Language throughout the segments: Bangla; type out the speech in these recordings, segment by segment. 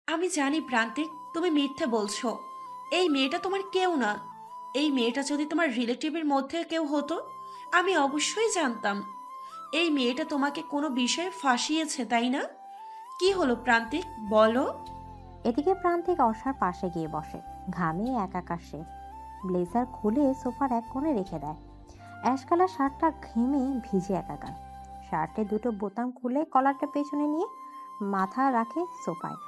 আমি জানি প্রান্তিক, তুমি মিথ্যে বলছো। এই মেয়েটা তোমার কেউ না। এই মেয়েটা যদি তোমার রিলেটিভের মধ্যে কেউ হতো, আমি অবশ্যই জানতাম। এই মেয়েটা তোমাকে কোনো বিষয়ে ফাঁসিয়েছে, তাই না? কি হলো প্রান্তিক, বলো। এদিকে প্রান্তিক অর্ষার পাশে গিয়ে বসে। ঘামে একাকার সে। ব্লেজার খুলে সোফার এক কোণে রেখে দেয়। অ্যাশ কালার শার্টটা ঘেমে ভিজে একাকার। শার্টের দুটো বোতাম খুলে কলারটা পেছনে নিয়ে মাথা রাখে সোফায়।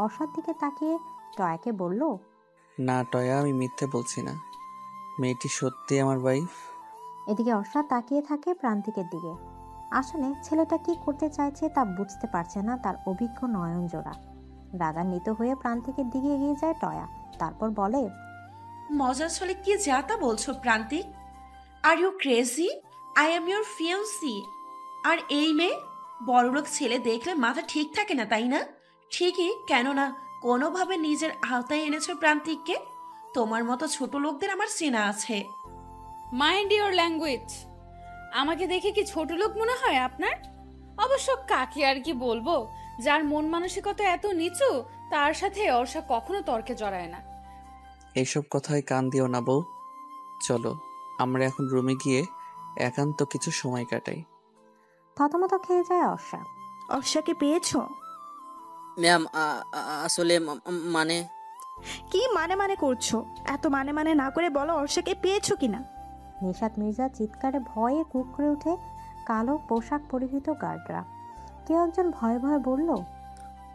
অর্ষার দিকে তাকিয়ে টয়াকে বলল, না টয়া, আমি মিথ্যে বলছি না। মেয়েটি সত্যি আমার ওয়াইফ। এদিকে অর্ষা তাকিয়ে থাকে প্রান্তিকের দিকে। আসলে ছেলেটা কি করতে চাইছে তা বুঝতে পারছে না তার অভিজ্ঞ নয়ন জোড়া। রাগান্বিত হয়ে প্রান্তিকের দিকে এগিয়ে যায় টয়া। তারপর বলে, মজার ছলে কি যাতা বলছো Prantik? Are you crazy? I am your fiancee. আর এই মেয়ে? বড়লোক ছেলে দেখলে মাথা ঠিক থাকে না, তাই না? ঠিকই, কেননা কোনোভাবে নিজের আওতায় এনেছো প্রান্তিককে। তোমার মতো ছোট লোকদের আমার চেনা আছে। Mind your language. আমাকে দেখে কি ছোট লোক মনে হয় আপনার? অবশ্য কাকে আর কি বলবো, যার মন মানসিকতা এত নিচু তার সাথে অর্ষা কখনো তর্কে জড়ায় না। এইসব কথায় কান দিও না বউ। চলো, আমরা এখন রুমে গিয়ে একান্ত কিছু সময় কাটাই। থতমত খেয়ে যায় অর্ষা। অর্ষাকে পেয়েছো? ম্যাম, আসলে মানে কি মানে মানে করছো? এত মানে মানে না করে বলো অর্ষাকে পেয়েছো কিনা। নিশাত মির্জা চিৎকারে ভয়ে কুঁকড়ে উঠে। কালো পোশাক পরিহিত গার্ডরা কেউ একজন ভয়ে ভয়ে বলল,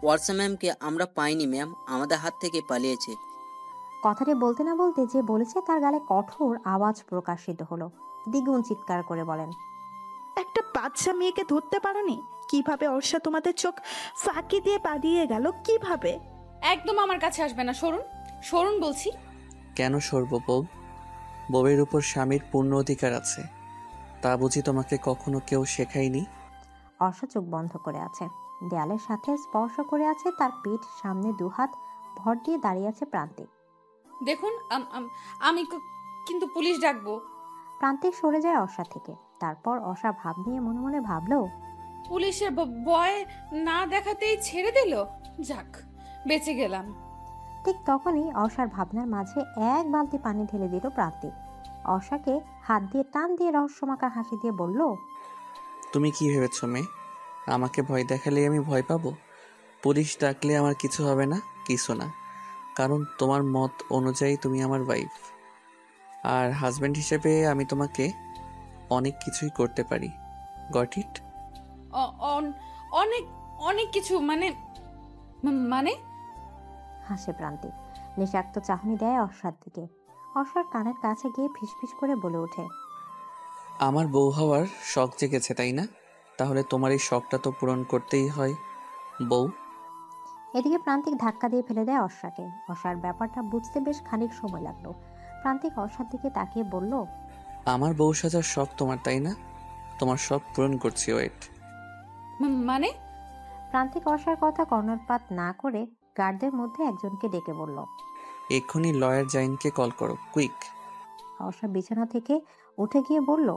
ওয়ার্সা ম্যামকে আমরা পাইনি ম্যাম, আমাদের হাত থেকে পালিয়েছে। কথাটি বলতে না বলতে যে বলেছে তার গালে কঠোর আওয়াজ প্রকাশিত হলো। দ্বিগুণ চিৎকার করে বলেন, একটা বাচ্চা মেয়েকে ধরতে পারোনি? কিভাবে অর্ষা তোমাদের চোখ ফাঁকি দিয়ে পালিয়ে গেল, কিভাবে? একদম আমার কাছে আসবে না, সরুন সরুন বলছি। কেন সরব বউ? বউয়ের উপর স্বামীর পূর্ণ অধিকার আছে। তা বুঝি তোমাকে কখনো কেউ শেখায়নি? অর্ষা চোখ বন্ধ করে আছে। দেয়ালের সাথে স্পর্শ করে আছে তার পিঠ। সামনে দুহাত ভর দিয়ে দাঁড়িয়ে আছে প্রান্তিক। দেখুন, আমি কিন্তু পুলিশ ডাকবো। প্রান্তিক সরে যায় অর্ষা থেকে। তারপর অর্ষা ভাব নিয়ে মনে মনে ভাবলো, পুলিশের ভয় না দেখাতেই ছেড়ে দিল। যাক, বেঁচে গেলাম। ঠিক তখনই অর্ষার ভাবনার মাঝে এক বালতি পানি ঢেলে দিল প্রান্তিক। অর্ষাকে হাত দিয়ে টান দিয়ে রহস্যমাখা হাসি দিয়ে বলল, তুমি কি ভেবেছ মেয়ে? আমাকে ভয় দেখালে আমি ভয় পাবো? পুলিশ ডাকলে আমার কিছু হবে না, কিছু না। কারণ তোমার মত অনুযায়ী তুমি আমার ওয়াইফ। আর হাজব্যান্ড হিসেবে আমি তোমাকে অনেক কিছুই করতে পারি। Got it? অনেক অনেক কিছু মানে মানে হাসে প্রান্তিক। নিষাক্ত চাহনি দেয় অর্ষার দিকে। অর্ষার কানের কাছে গিয়ে ফিসফিস করে বলে ওঠে, আমার বউ হওয়ার শখ জেগেছে, তাই না? তাহলে তোমার এই শখটা তো পূরণ করতেই হয় বউ। এদিকে প্রান্তিক ধাক্কা দিয়ে ফেলে দেয় অর্ষাকে। অর্ষার ব্যাপারটা বুঝতে বেশ খানিক সময় লাগলো। প্রান্তিক অর্ষার দিকে তাকিয়ে বলল, আমার বউ সাজার শখ তোমার, তাই না? তোমার শখ পূরণ করছি, ওয়েট। মানে প্রান্তিক অর্ষার কথা কর্ণপাত না করে গার্ডদের মধ্যে একজনকে ডেকে বলল, এক্ষুনি লয়ার জাইনকে কল করো, কুইক। অর্ষা বিছানা থেকে উঠে গিয়ে বলল,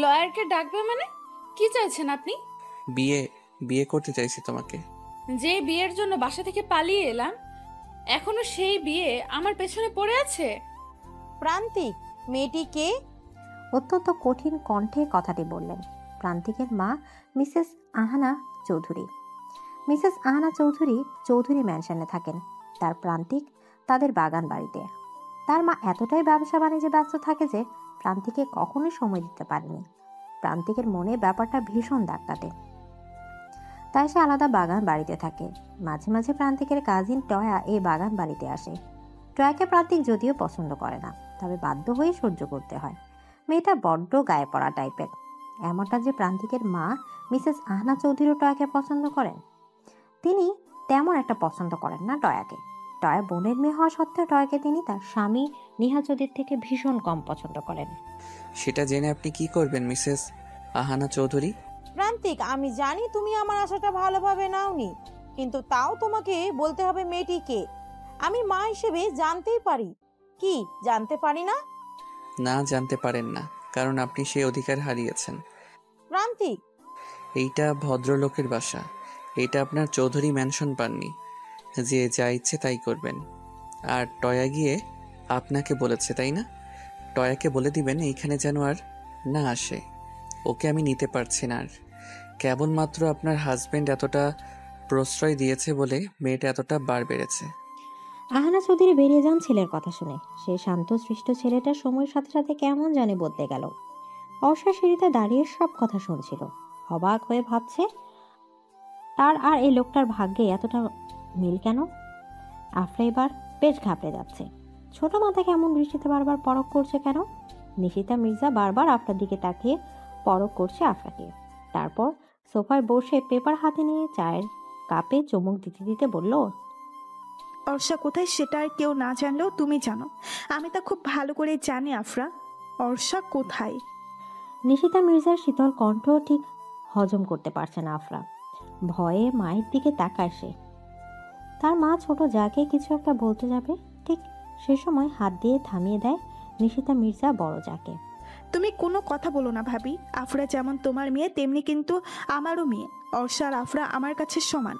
লয়ারকে ডাকবে মানে? কি চাইছেন আপনি? বিয়ে বিয়ে করতে চাইছি তোমাকে। যে বিয়ের জন্য বাসা থেকে পালিয়ে এলাম, এখনো সেই বিয়ে আমার পেছনে পড়ে আছে। প্রান্তিক, মেয়েটি কে? অত্যন্ত কঠিন কণ্ঠে কথাটি বললেন প্রান্তিকের মা, মিসেস আহানা চৌধুরী। মিসেস আহানা চৌধুরী চৌধুরী ম্যানশনে থাকেন। তার প্রান্তিক তাদের বাগান বাড়িতে। তার মা এতটাই ব্যবসা বাণিজ্যে ব্যস্ত থাকে যে প্রান্তিকে কখনোই সময় দিতে পারেনি। প্রান্তিকের মনে ব্যাপারটা ভীষণ দাগ কাটে। তাই সে আলাদা বাগান বাড়িতে থাকে। মাঝে মাঝে প্রান্তিকের কাজিন টয়া এই বাগান বাড়িতে আসে। টয়াকে প্রান্তিক যদিও পছন্দ করে না, তবে বাধ্য হয়ে সহ্য করতে হয়। মেয়েটা বড্ড গায়ে পড়া টাইপের। এমনটা যে প্রান্তিকের মা মিসেস আহনা চৌধুরীও টয়াকে পছন্দ করেন। তিনি তেমন একটা পছন্দ করেন না টয়াকে। টয়া বোনের মেয়ে হওয়া সত্ত্বেও টয়াকে তিনি তার স্বামী নিহাচদের থেকে ভীষণ কম পছন্দ করেন। সেটা জেনে আপনি কি করবেন মিসেস আহানা চৌধুরী? প্রান্তিক, আমি জানি তুমি আমার আশাটা ভালোভাবে নাওনি, কিন্তু তাও তোমাকে বলতে হবে মেয়েটি কে। আমি মা হিসেবে জানতেই পারি। কি জানতে পারি না? না, জানতে পারেন না, কারণ আপনি সেই অধিকার হারিয়েছেন। প্রান্তিক, এইটা ভদ্রলোকের বাসা। এইটা আপনার চৌধুরী ম্যানশন পাননি। যে যা ইচ্ছে তাই করবেন। আর টয়া গিয়ে আপনাকে বলেছে তাই না? টয়াকে বলে দিবেন এইখানে যেন আর না আসে। ওকে আমি নিতে পারছি না আর। কেবলমাত্র আপনার হাজবেন্ড এতটা প্রশ্রয় দিয়েছে বলে মেয়েটা এতটা বার বেড়েছে। আহানা চৌধুরী বেরিয়ে যান ছেলের কথা শুনে। সেই শান্ত সৃষ্ট ছেলেটা সময়ের সাথে সাথে কেমন জানে বদলে গেল। অর্ষা সিঁড়িতে দাঁড়িয়ে সব কথা শুনছিল, অবাক হয়ে ভাবছে তার আর এই লোকটার ভাগ্যে এতটা মিল কেন। আফরা এবার বেশ ঘাবড়ে যাচ্ছে। ছোট মাথা কেমন দৃষ্টিতে বারবার পরখ করছে কেন? নিশিতা মির্জা বারবার আফরার দিকে তাকিয়ে পরখ করছে আফরাকে। তারপর সোফায় বসে পেপার হাতে নিয়ে চায়ের কাপে চুমুক দিতে দিতে বলল, অর্ষা কোথায় সেটা আর কেউ না জানলেও তুমি জানো। আমি তা খুব ভালো করে জানি আফরা। অর্ষা কোথায়? নিশিতা মির্জার শীতল কণ্ঠ ঠিক হজম করতে পারছে না আফরা। ভয়ে মায়ের দিকে তাকায় সে। তার মা ছোট যাকে কিছু একটা বলতে যাবে, ঠিক সে সময় হাত দিয়ে থামিয়ে দেয় নিশিতা মির্জা বড় যাকে। তুমি কোনো কথা বলো না ভাবি। আফরা যেমন তোমার মেয়ে তেমনি কিন্তু আমারও মেয়ে। অর্ষা আর আফরা আমার কাছে সমান।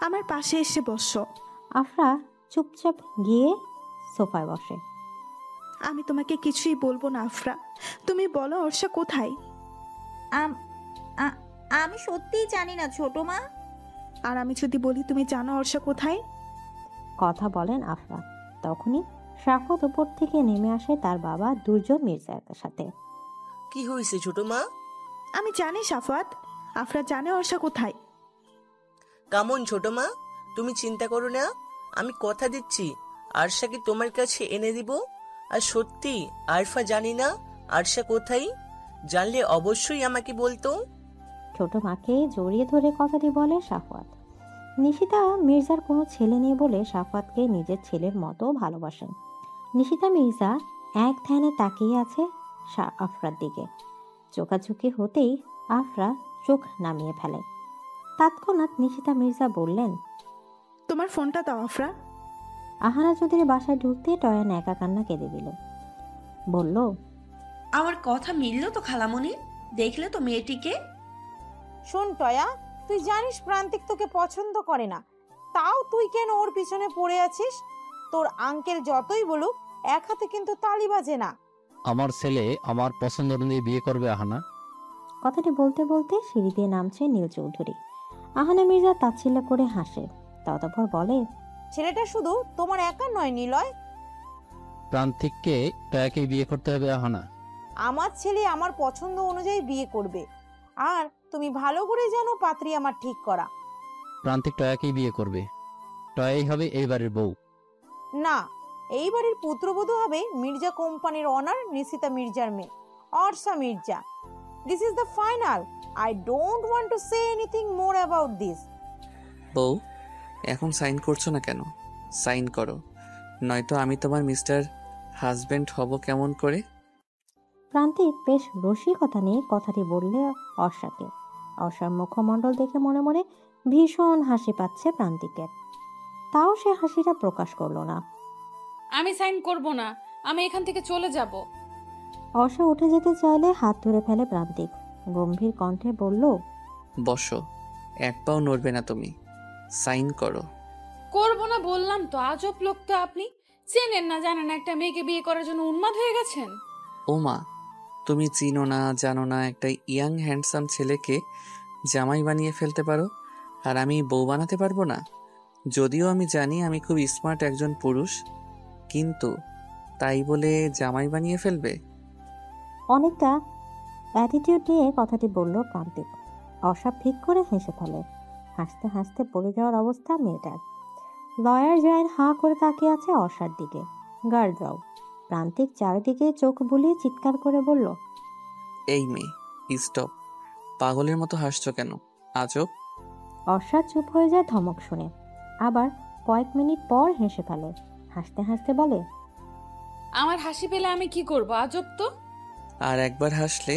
আমার পাশে এসে বসো। আফরা চুপচাপ গিয়ে সোফায় বসে। আমি তোমাকে কিছুই বলবো না আফরা, তুমি বলো অর্ষা কোথায়? আমি সত্যিই জানি না ছোট মা। আর আমি যদি বলি তুমি জানো অর্ষা কোথায়? কথা বলেন আফরা। তখনই শাফত উপর থেকে নেমে আসে তার বাবা দুর্জন মির্জার সাথে। কি হয়েছে ছোট মা? আমি জানি সাফাত, আফরা জানে অর্ষা কোথায়। কেমন ছোট মা, তুমি চিন্তা করো না, আমি কথা দিচ্ছি আরশাকে তোমার কাছে এনে দিব। আর সত্যি আরফা জানি না আরশা কোথায়, জানলে অবশ্যই আমাকে বলতো। ছোট মাকে জড়িয়ে ধরে কথাটি বলে সাফওয়াত। নিশিতা মির্জার কোনো ছেলে নেই বলে সাফওয়াতকে নিজের ছেলের মতো ভালোবাসেন। নিশিতা মির্জা এক ধ্যানে তাকিয়ে আছে আফরার দিকে। চোখাচোখি হতেই আফরা চোখ নামিয়ে ফেলে। তৎক্ষণাৎ নিশিতা মির্জা বললেন, তোমার ফোনটা দাও আফরা। আহানা চৌধুরী বাসায় ঢুকতে টয়ান একা কান্না কেঁদে দিল। বলল, আমার কথা মিলল তো খালামণি? দেখলে তো মেয়েটিকে। শোন টয়া, তুই জানিস প্রান্তিক তোকে পছন্দ করে না, তাও তুই কেন ওর পিছনে পড়ে আছিস? তোর আঙ্কেল যতই বলুক এক হাতে কিন্তু তালি বাজে না। আমার ছেলে আমার পছন্দ অনুযায়ী বিয়ে করবে আহানা। কথাটি বলতে বলতে সিঁড়ি দিয়ে নামছে নীল চৌধুরী। আহানা মির্জা তাচ্ছিল্য করে হাসে। ততপর বলে, ছেলেটা শুধু তোমার একা নয় নিলয়, প্রান্তিককে টয়াকেই বিয়ে করতে হবে আহানা। আমার ছেলে আমার পছন্দ অনুযায়ী বিয়ে করবে। আর তুমি ভালো করে জানো পাত্রী আমার ঠিক করা। প্রান্তিক টয়াকেই বিয়ে করবে। টয়াই হবে এই বাড়ির বউ। না, এই বাড়ির পুত্রবধূ হবে মির্জা কোম্পানির অনার নিশিতা মির্জার মেয়ে Orsha Mirza. This is the final. I don't want to say anything more about this. বউ, এখন সাইন করছো না কেন? সাইন করো, নয়তো আমি তোমার মিস্টার হাজবেন্ড হব কেমন করে? প্রান্তিক বেশ রসিকতা নিয়ে কথাটি বললে অর্ষাকে। অর্ষার মুখমণ্ডল দেখে মনে মনে ভীষণ হাসি পাচ্ছে প্রান্তিকের। তাও সে হাসিটা প্রকাশ করলো না। আমি সাইন করব না, আমি এখান থেকে চলে যাব। অর্ষা উঠে যেতে চাইলে হাত ধরে ফেলে প্রান্তিক। গম্ভীর কণ্ঠে বলল, বসো, এক পাও নড়বে না তুমি। সাইন করো। করব না বললাম তো। আজব লোক তো আপনি। চেনেন না জানেন একটা মেয়েকে বিয়ে করার জন্য উন্মাদ হয়ে গেছেন। ও মা, তুমি চিনো না জানো না একটা ইয়াং হ্যান্ডসাম ছেলেকে জামাই বানিয়ে ফেলতে পারো, আর আমি বউ বানাতে পারবো না? যদিও আমি জানি আমি খুব স্মার্ট একজন পুরুষ, কিন্তু তাই বলে জামাই বানিয়ে ফেলবে? অনেকটা অ্যাটিটিউড নিয়ে কথাটি বলল প্রান্তিক। অর্ষা ফিক করে হেসে ফেলে। হাসতে হাসতে পড়ে যাওয়ার অবস্থা মেয়েটার। লয়ার জয়েন হাঁ করে তাকিয়ে আছে অর্ষার দিকে। গার্ডরাও। প্রান্তিক চারিদিকে চোখ বুলিয়ে চিৎকার করে বলল, এই মেয়ে, স্টপ! পাগলের মতো হাসছো কেন? আজব! অর্ষা চুপ হয়ে যায় ধমক শুনে। আবার কয়েক মিনিট পর হেসে ফেলে। হাসতে হাসতে বলে, আমার হাসি পেলে আমি কি করব? আজব তো। আর একবার হাসলে।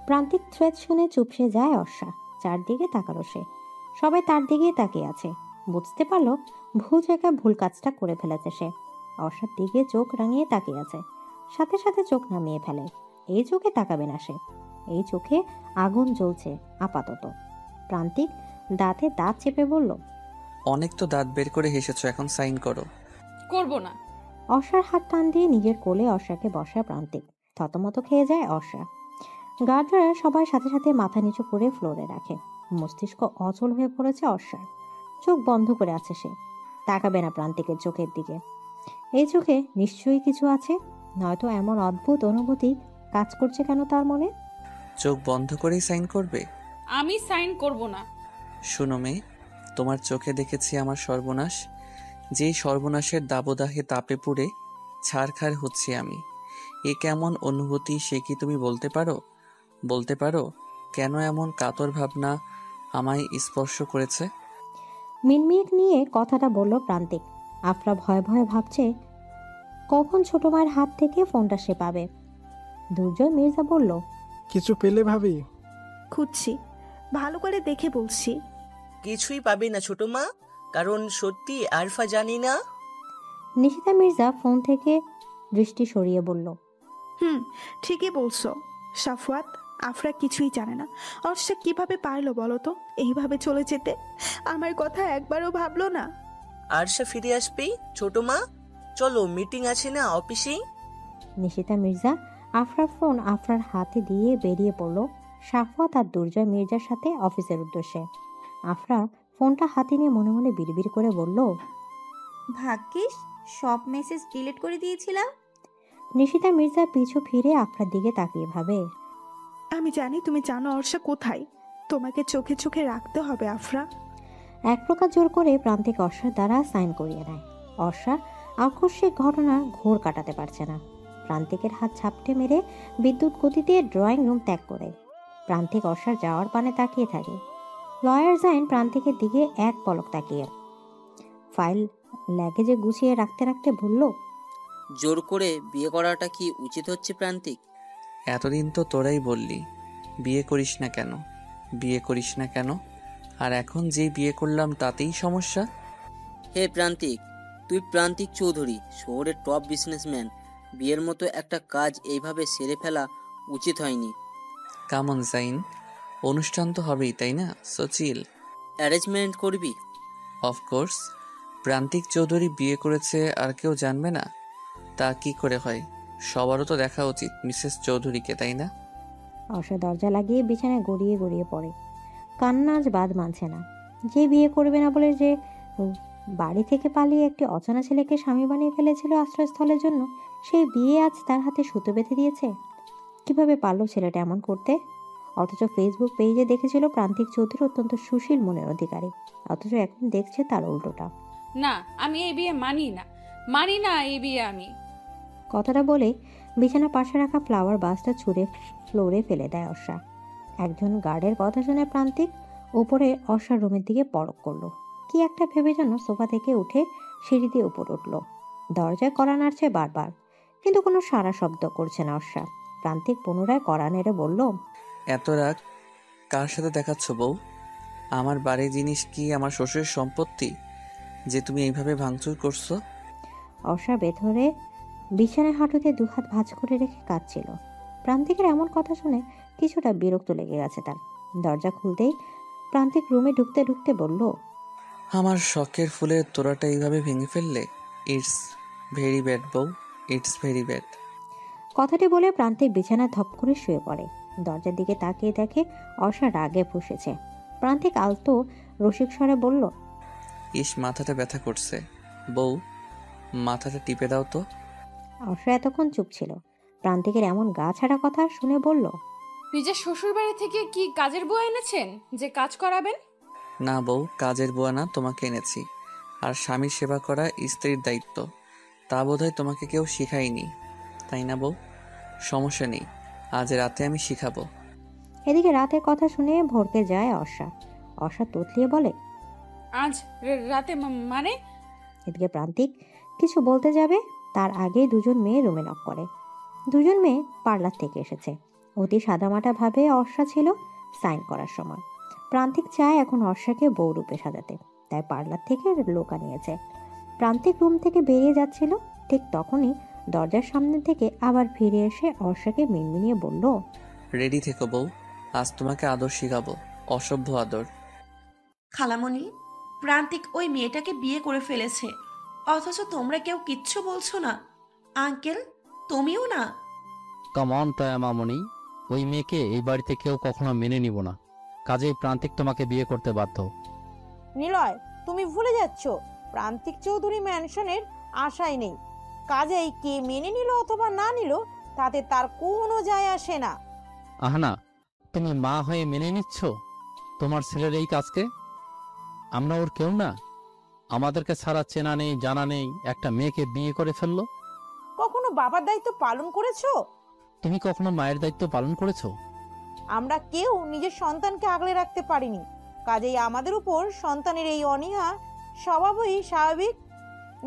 প্রান্তিক থ্রেট শুনে চুপসে যায় অর্ষা। চারদিকে তাকালো সে। সবাই তার দিকেই তাকিয়ে আছে। বুঝতে পারলো ভুল জায়গায় ভুল কাজটা করে ফেলেছে সে। অর্ষার দিকে চোখ রাঙিয়ে তাকিয়ে আছে। সাথে সাথে চোখ নামিয়ে ফেলে। এই চোখে তাকাবে না সে। এই চোখে আগুন জ্বলছে আপাতত। প্রান্তিক দাঁতে দাঁত চেপে বলল, অনেক তো দাঁত বের করে হেসেছো, এখন সাইন করো। করব না। অর্ষার হাত টান দিয়ে নিজের কোলে অর্ষাকে বসায় প্রান্তিক। থতমত খেয়ে যায় অর্ষা। গার্ডরা সবার সাথে সাথে মাথা নিচু করে ফ্লোরে রাখে। মস্তিষ্ক অচল হয়ে পড়েছে অর্ষার। চোখ বন্ধ করে আছে সে। তাকাবে না প্রান্তিকের চোখের দিকে। এই চোখে নিশ্চয়ই কিছু আছে, নয়তো এমন অদ্ভুত অনুভূতি কাজ করছে কেন তার মনে? চোখ বন্ধ করেই সাইন করবে? আমি সাইন করব না। শুনো মেয়ে, তোমার চোখে দেখেছি আমার সর্বনাশ। যেই সর্বনাশের দাবদাহে তাপে পুড়ে ছারখার হচ্ছি আমি। এ কেমন অনুভূতি সে কি তুমি বলতে পারো? বলতে পারো কেন এমন কাতর ভাবনা আমায় স্পর্শ করেছে? মিনমিক নিয়ে কথাটা বলল প্রান্তিক। আফরা ভয়ে ভয়ে ভাবছে কখন ছোট মায়ের হাত থেকে ফোনটা সে পাবে। দুর্জয় মির্জা বলল, কিছু পেলে ভাবি? খুঁজছি, ভালো করে দেখে বলছি। কিছুই পাবে না ছোট মা, কারণ সত্যি আরফা জানি না। নিশিতা মির্জা ফোন থেকে দৃষ্টি সরিয়ে বলল, ঠিকই বলছো সাফওয়াত, আফরা কিছুই জানে না। অর্ষা কিভাবে পারলো বলো তো এইভাবে চলে যেতে? আমার কথা একবারও ভাবলো না। আরশা ফিরে আসবে ছোট মা, চলো মিটিং আছে না অফিসেই। নিশিতা মির্জা আফরার ফোন আফরার হাতে দিয়ে বেরিয়ে পড়ল সাফওয়াত আর দুর্জয় মির্জার সাথে অফিসের উদ্দেশ্যে। আফরা ফোনটা হাতে নিয়ে মনে মনে বিড়বিড় করে বলল, ভাগ্যিস সব মেসেজ ডিলিট করে দিয়েছিলাম। নিশিতা মির্জা পিছু ফিরে আফরার দিকে তাকিয়ে ভাবে, আমি জানি তুমি জানো অর্ষা কোথায়। তোমাকে চোখে চোখে রাখতে হবে আফরা। এক প্রকার জোর করে প্রান্তিক অর্ষার দ্বারা সাইন করিয়ে নেয়। অর্ষা আকস্মিক ঘটনা ঘোর কাটাতে পারছে না। প্রান্তিকের হাত ঝাপটে মেরে বিদ্যুৎ গতিতে ড্রয়িং রুম ত্যাগ করে প্রান্তিক অর্ষার যাওয়ার পানে তাকিয়ে থাকে। লয়ার জাইন প্রান্তিকের দিকে এক পলক তাকিয়ে ফাইল ল্যাগেজে গুছিয়ে রাখতে রাখতে বলল, জোর করে বিয়ে করাটা কি উচিত হচ্ছে প্রান্তিক? এতদিন তো তোরাই বললি বিয়ে করিস না কেন, বিয়ে করিস না কেন, আর এখন যেই বিয়ে করলাম তাতেই সমস্যা। হে প্রান্তিক, তুই প্রান্তিক চৌধুরী, শহরের টপ বিজনেসম্যান। বিয়ের মতো একটা কাজ এইভাবে সেরে ফেলা উচিত হয়নি। কামন জাইন, অনুষ্ঠান তো হবেই তাই না? সচিল অ্যারেঞ্জমেন্ট করবি? অফকোর্স। প্রান্তিক চৌধুরী বিয়ে করেছে আর কেউ জানবে না? তা কি করে হয়? সবারও তো দেখা উচিত মিসেস চৌধুরীকে, তাই না? অর্ষা দরজা লাগিয়ে বিছানায় গড়িয়ে গড়িয়ে পড়ে। কান্না আজ বাদ মানছে না। যে বিয়ে করবে না বলে যে বাড়ি থেকে পালিয়ে একটি অচেনা ছেলেকে স্বামী বানিয়ে ফেলেছিল আশ্রয়স্থলের জন্য, সেই বিয়ে আজ তার হাতে সুতো বেঁধে দিয়েছে। কিভাবে পারলো ছেলেটা এমন করতে? অথচ ফেসবুক পেজে দেখেছিল প্রান্তিক চৌধুরী অত্যন্ত সুশীল মনের অধিকারী, অথচ এখন দেখছে তার উল্টোটা। না, আমি এই বিয়ে মানি না, মানি না এই বিয়ে আমি। কথাটা বলে বিছানার পাশে রাখা ফ্লাওয়ার বাসটা ছুঁড়ে ফ্লোরে ফেলে দেয় অর্ষা। একজন গার্ডের কথা শুনে প্রান্তিক উপরে অর্ষার রুমের দিকে পরক করলো। কি একটা ভেবে যেন সোফা থেকে উঠে সিঁড়ি দিয়ে উপর উঠল। দরজায় কড়া নাড়ছে বারবার, কিন্তু কোনো সারা শব্দ করছে না অর্ষা। প্রান্তিক পুনরায় কড়া নেড়ে বলল, এত রাগ কার সাথে দেখাচ্ছ বউ? আমার বাড়ির জিনিস কি আমার শ্বশুরের সম্পত্তি যে তুমি এইভাবে ভাঙচুর করছো? অর্ষা ভেতরে বিছানায় হাঁটুতে দুহাত ভাঁজ করে রেখে কাঁদছিল। প্রান্তিকের এমন কথা শুনে কিছুটা বিরক্ত লেগে গেছে তার। দরজা খুলতেই প্রান্তিক রুমে ঢুকতে ঢুকতে বলল, আমার শখের ফুলের তোড়াটা এইভাবে ভেঙে ফেললে? ইটস ভেরি ব্যাড বউ, ইটস ভেরি ব্যাড। কথাটি বলে প্রান্তিক বিছানায় ধপ করে শুয়ে পড়ে। দরজার দিকে তাকিয়ে দেখে অর্ষা রাগে ফুঁসেছে। প্রান্তিক আলতো রসিক স্বরে বলল, ইস মাথাটা ব্যথা করছে, বউ মাথাটা টিপে দাও তো। অর্ষা এতক্ষণ চুপ ছিল। প্রান্তিকের এমন গা ছাড়া কথা শুনে বলল, নিজের শ্বশুর বাড়ি থেকে কি কাজের বুয়া এনেছেন যে কাজ করাবেন? না বউ, কাজের বুয়া না, তোমাকে এনেছি। আর স্বামীর সেবা করা স্ত্রীর দায়িত্ব, তা বোধহয় তোমাকে কেউ শিখায়নি, তাই না বউ? সমস্যা নেই, আজ রাতে আমি শিখাবো। এদিকে রাতের কথা শুনে ভরকে যায় অর্ষা। অর্ষা তুতলিয়ে বলে, আজ রাতে মানে? এদিকে প্রান্তিক কিছু বলতে যাবে তার আগেই দুজন মেয়ে রুমে নক করে। দুজন মেয়ে পার্লার থেকে এসেছে। অতি সাদামাটা ভাবে অর্ষা ছিল সাইন করার সময়। প্রান্তিক চায় এখন অর্ষাকে বউ রূপে সাজাতে, তাই পার্লার থেকে লোক আনিয়েছে। প্রান্তিক রুম থেকে বেরিয়ে যাচ্ছিল, ঠিক তখনই দরজার সামনে থেকে আবার ফিরে এসে অর্ষাকে মিনমিনিয়ে বলল, রেডি থেকো বউ, আজ তোমাকে আদর শিখাবো, অসভ্য আদর। খালামণি, প্রান্তিক ওই মেয়েটাকে বিয়ে করে ফেলেছে, অথচ তোমরা কেউ কিচ্ছু বলছো না। আঙ্কেল, তুমিও না। কাম অন টয়া মামনি, ওই মেয়েকে এই বাড়িতে কেউ কখনো মেনে নিব না। কাজেই প্রান্তিক তোমাকে বিয়ে করতে বাধ্য। নিলয়, তুমি ভুলে যাচ্ছ প্রান্তিক চৌধুরী ম্যানশনের আশাই নেই। কাজেই কে মেনে নিল অথবা না নিল তাতে তার কোনো যায় আসে না। আহানা, তুমি মা হয়ে মেনে নিচ্ছ তোমার ছেলের এই কাজকে? আমরা ওর কেউ না? আমাদেরকে ছাড়া চেনা নেই জানা নেই একটা মেয়েকে বিয়ে করে ফেললো। কখনো বাবার দায়িত্ব পালন করেছো? তুমি কখনো মায়ের দায়িত্ব পালন করেছো? আমরা কেউ নিজের সন্তানকে আগলে রাখতে পারিনি, কাজেই আমাদের উপর সন্তানের এই অনীহা স্বভাবই স্বাভাবিক।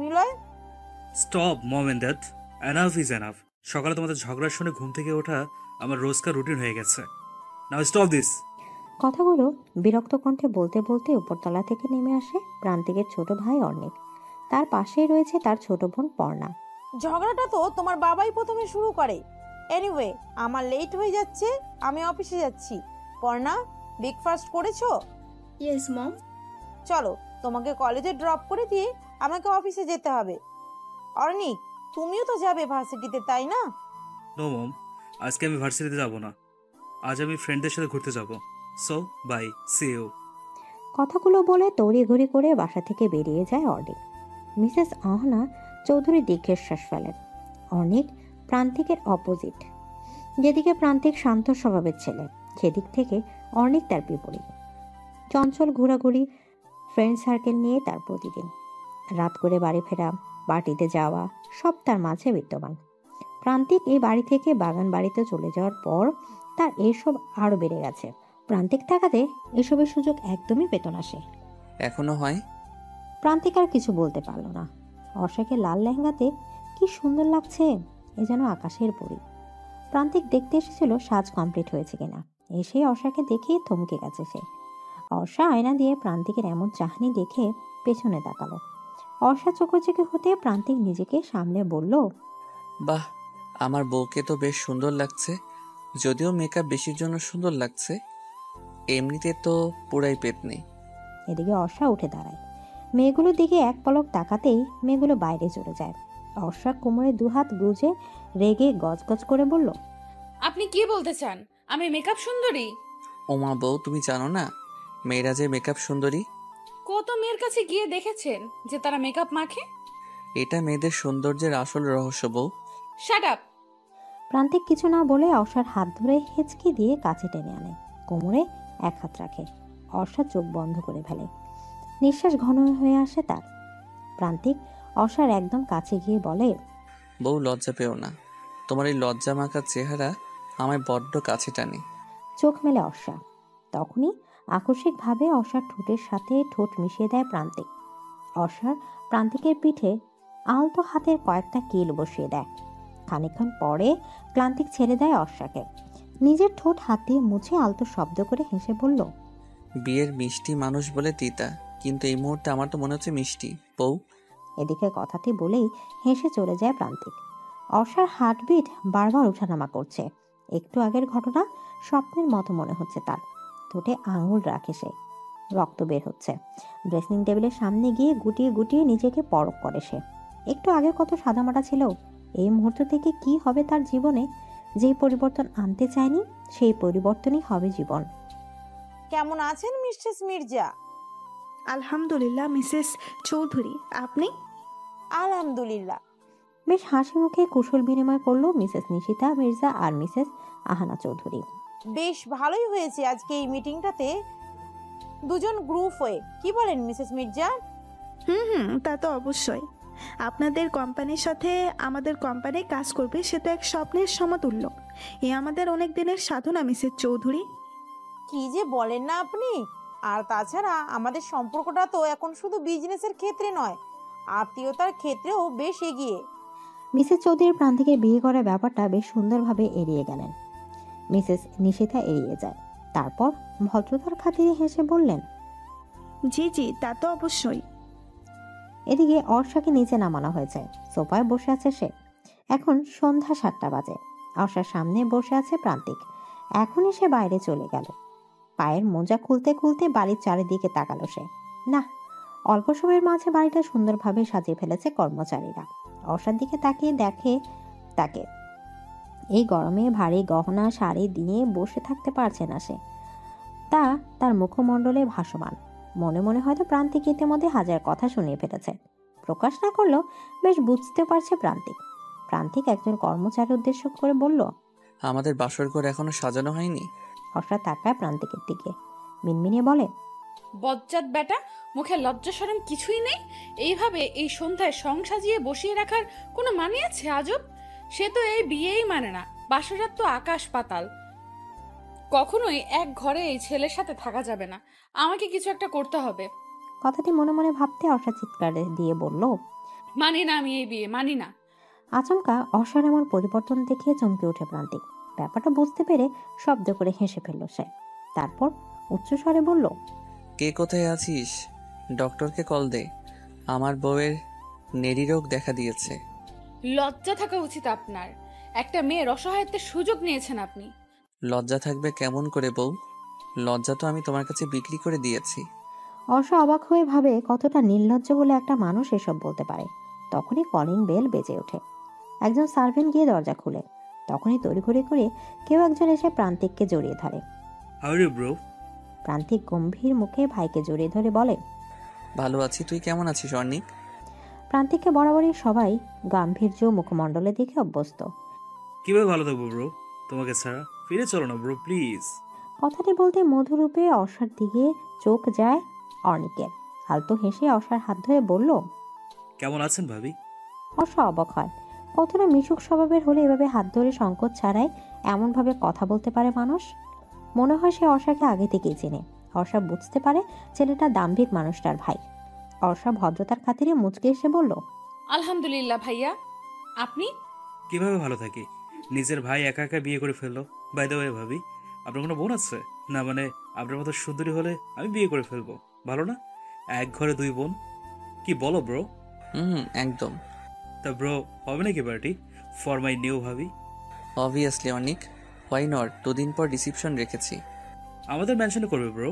Niloy, stop mom and dad, enough is enough. সকালে তোমাদের ঝগড়া শুনে ঘুম থেকে ওঠা আমার রোজকার রুটিন হয়ে গেছে। Now stop this. কথাগুলো বিরক্ত কণ্ঠে বলতে বলতে উপরতলা থেকে নেমে আসে প্রান্তিকের ছোট ভাই অর্ণিক। তার পাশেই রয়েছে তার ছোট বোন পর্ণা। ঝগড়াটা তো তোমার বাবাই প্রথমে শুরু করে। এনিওয়ে, আমার লেট হয়ে যাচ্ছে, আমি অফিসে যাচ্ছি। পর্ণা, ব্রেকফাস্ট করেছো? Yes mom. চলো, তোমাকে কলেজে ড্রপ করে দিয়ে আমাকে অফিসে যেতে হবে। অর্ণিক, তুমিও তো যাবে ভার্সিটিতে, তাই না? নো মম, আজকে আমি ভার্সিটিতে যাব না। আজ আমি ফ্রেন্ডদের সাথে ঘুরতে যাব। So bye, see you. কথাগুলো বলে তড়িঘড়ি করে বাসা থেকে বেরিয়ে যায় অর্ণিক। মিসেস আহনা চৌধুরী দীর্ঘশ্বাস ফেলেন। অর্ণিক প্রান্তিকের অপোজিট। যেদিকে প্রান্তিক শান্ত স্বভাবের ছেলে, সেদিক থেকে অর্ণিক তার বিপরীত। চঞ্চল ঘোরাঘুরি, ফ্রেন্ড সার্কেল নিয়ে তার প্রতিদিন। রাত করে বাড়ি ফেরা, পার্টিতে যাওয়া, সব তার মাঝে বিদ্যমান। প্রান্তিক এই বাড়ি থেকে বাগান বাড়িতে চলে যাওয়ার পর তার এইসব আরও বেড়ে গেছে। প্রান্তিক থাকাতে এসবের সুযোগ একদমই পেত না সে। এখনো হয়? প্রান্তিক আর কিছু বলতে পারল না। অর্ষাকে লাল লেহেঙ্গাতে কি সুন্দর লাগছে, এ যেন আকাশের পরী। প্রান্তিক দেখতে এসেছিল সাজ কমপ্লিট হয়েছে কিনা। এসে অর্ষাকে দেখেই থমকে গেছে সে। অর্ষা আয়না দিয়ে প্রান্তিকের এমন চাহনি দেখে পেছনে তাকালো। অর্ষা চোখোচোখি হতে প্রান্তিক নিজেকে সামনে বলল, বাহ, আমার বউকে তো বেশ সুন্দর লাগছে। যদিও মেকআপ বেশির জন্য সুন্দর লাগছে, এমনিতে তো পুরাই পেট নেই। এদিকে অর্ষা উঠে দাঁড়ায়। মেয়েগুলোর দিকে এক পলক তাকাতেই মেয়েগুলো বাইরে চলে যায়। অর্ষা কোমরে দুহাত গুজে রেগে গজগজ করে বলল, আপনি কি বলতে চান? আমি মেকআপ সুন্দরী? ওমা বউ, তুমি জানো না মেয়েরা যে মেকআপ সুন্দরী? কত মেয়ের কাছে গিয়ে দেখেছেন যে তারা মেকআপ মাখে? এটা মেয়েদের সৌন্দর্যের আসল রহস্য বউ। Shut up. প্রান্তিক কিছু না বলে অর্ষার হাত ধরে হেঁচকি দিয়ে কাছে টেনে আনে, কোমরে এক হাত রাখে। অর্ষা চোখ বন্ধ করে ফেলে, নিঃশ্বাস ঘন হয়ে আসে তার। প্রান্তিক অর্ষার একদম কাছে গিয়ে বলে, বউ লজ্জা পেও না, তোমার এই লজ্জা মাখা চেহারা আমায় বড্ড কাছে টানে। চোখ মেলে অর্ষা। তখনই আকস্মিকভাবে অর্ষার ঠোঁটের সাথে ঠোঁট মিশিয়ে দেয় প্রান্তিক। অর্ষার প্রান্তিকের পিঠে আলতো হাতের কয়েকটা কিল বসিয়ে দেয়। খানিকক্ষণ পরে প্রান্তিক ছেড়ে দেয় অর্ষাকে। নিজের ঠোঁট হাত দিয়ে মুছে আলতো শব্দ করে হেসে বলল, বিয়ের মিষ্টি মানুষ বলে তিতা, কিন্তু এই মুহূর্তে আমার তো মনে হচ্ছে মিষ্টি বউ। এদিকে কথাটি বলেই হেসে চলে যায় প্রান্তিক। অর্ষার হার্টবিট বারবার ওঠানামা করছে। একটু আগের ঘটনা স্বপ্নের মতো মনে হচ্ছে তার। ঠোঁটে আঙুল রাখে সে, রক্ত বের হচ্ছে। ড্রেসিং টেবিলের সামনে গিয়ে গুটিয়ে গুটিয়ে নিজেকে পরখ করে সে। একটু আগে কত সাদামাটা ছিল, এই মুহূর্ত থেকে কি হবে তার জীবনে? যেই পরিবর্তন আনতে চায়নি সেই পরিবর্তনই হবে জীবন। কেমন আছেন মিসেস মির্জা? আলহামদুলিল্লাহ মিসেস চৌধুরী, আপনি? আলহামদুলিল্লাহ। বেশ হাসি মুখে কুশল বিনিময় করলো মিসেস নিশিতা মির্জা আর মিসেস আহানা চৌধুরী। বেশ ভালোই হয়েছে আজকে এই মিটিংটাতে দুজন গ্রুপ হয়ে, কি বলেন মিসেস মির্জা? হুম, তা তো অবশ্যই। আপনাদের কোম্পানির সাথে আমাদের কোম্পানি কাজ করবে, সে তো এক স্বপ্নের সমতুল্য। এ আমাদের অনেক দিনের সাধনা মিসেস চৌধুরী। কি যে বলেন না আপনি! আর তাছাড়া আমাদের সম্পর্কটা তো এখন শুধু বিজনেসের ক্ষেত্রে নয়, আত্মীয়তার ক্ষেত্রেও বেশ এগিয়ে। মিসেস চৌধুরী প্রান্তিকের বিয়ে করার ব্যাপারটা বেশ সুন্দরভাবে এড়িয়ে গেলেন। মিসেস নিশিতা এড়িয়ে যায়। তারপর ভদ্রতার খাতিরে হেসে বললেন, জি জি, তা তো অবশ্যই। এদিকে অর্ষাকে নিচে নামানো হয়েছে। সোফায় বসে আছে সে। এখন সন্ধ্যা 7টা বাজে। অর্ষার সামনে বসে আছে প্রান্তিক। এখনই সে বাইরে চলে গেল। পায়ের মোজা খুলতে খুলতে বাড়ির চারিদিকে তাকালো সে। না, অল্প সময়ের মাঝে বাড়িটা সুন্দরভাবে সাজিয়ে ফেলেছে কর্মচারীরা। অর্ষার দিকে তাকিয়ে দেখে তাকে। এই গরমে ভারী গহনা শাড়ি দিয়ে বসে থাকতে পারছে না সে, তা তার মুখমণ্ডলে ভাসমান। মনে মনে হয়তো প্রান্তিক ইতিমধ্যে হাজার কথা শুনিয়ে ফেলেছে, প্রকাশ না করলেও বেশ বুঝতে পারছে প্রান্তিক। প্রান্তিক একজন কর্মচারীর উদ্দেশ্য করে বলল, আমাদের বাসর ঘর এখনো সাজানো হয়নি। অর্ষা তাকায় প্রান্তিকের দিকে, মিনমিনিয়ে বলে, বজ্জাত বেটা, মুখে লজ্জা শরম কিছুই নেই। এইভাবে এই সন্ধ্যায় সং সাজিয়ে বসিয়ে রাখার কোনো মানে আছে? আজব, সে তো এই বিয়েই মানে না। বাসরাত তো আকাশ পাতাল, কখনোই এক ঘরে এই ছেলের সাথে থাকা যাবে না। আমাকে কিছু একটা করতে হবে। কথাটি মনে মনে ভাবতে অর্ষা চিৎকার দিয়ে বলল, মানি না, আমি এই বিয়ে মানি না। আচমকা অর্ষার এমন পরিবর্তন দেখিয়ে চমকে ওঠে প্রান্তিক। ব্যাপারটা বুঝতে পেরে শব্দ করে হেসে ফেলল সে। তারপর উচ্চস্বরে বলল, কে কোথায় আছিস? ডক্টরকে কল দে, আমার বউয়ের নেরি রোগ দেখা দিয়েছে। লজ্জা থাকা উচিত আপনার। একটা মেয়ের অসহায়ত্বের সুযোগ নিয়েছেন আপনি। লজ্জা থাকবে কেমন করে বউ? লজ্জা তো আমি তোমার কাছে বিক্রি করে দিয়েছি। অর্ষা অবাক হয়ে ভাবে কতটা নির্লজ্জ বলে একটা মানুষ এসব বলতে পারে। তখনই কলিং বেল বেজে ওঠে। একজন সার্ভেন্ট গিয়ে দরজা খুলে। তখনই তড়িঘড়ি করে কেউ একজন এসে প্রান্তিককে জড়িয়ে ধরে। How are you bro? Prantik গম্ভীর মুখে ভাইকে জড়িয়ে ধরে বলে, ভালো আছি, তুই কেমন আছিস অর্ণিক? প্রান্তিককে বরাবরই সবাই গাম্ভীর্য মুখমণ্ডলে দেখে অভ্যস্ত। কিভাবে ভালো থাকবো ব্রো তোমাকে ছাড়া? ফিরে চলো না ব্রো প্লিজ। কথাটি বলতে মধুরূপে অর্ষার দিকে চোখ যায় অর্ণিকের। আলতো হেসে অর্ষার হাত ধরে বলল, কেমন আছেন ভাবি? অর্ষা অবাক হয়, কতটা মিশুক স্বভাবের হলে এভাবে হাত ধরে সংকোচ ছাড়াই এমনভাবে কথা বলতে পারে মানুষ। মনে হয় সে অর্ষাকে আগে থেকেই চেনে। অর্ষা বুঝতে পারে ছেলেটা দাম্ভিক মানুষটার ভাই। অর্ষা ভদ্রতার খাতিরে মুচকে এসে বলল, আলহামদুলিল্লাহ ভাইয়া, আপনি? কিভাবে ভালো থাকি? নিজের ভাই একা একা বিয়ে করে ফেললো। বাই দ্য ওয়ে ভাবি, আপনার কোনো বোন আছে? না মানে আপনার মতো সুন্দরী হলে আমি বিয়ে করে ফেলবো, ভালো না? এক ঘরে দুই বোন, কি বলো ব্রো? একদম। তা ব্রো, হবে নাকি পার্টি ফর মাই নিউ ভাবি? Obviously Arnik, why not? 2 দিন পর রিসেপশন রেখেছি। আমাদের মেনশনে করবে ব্রো?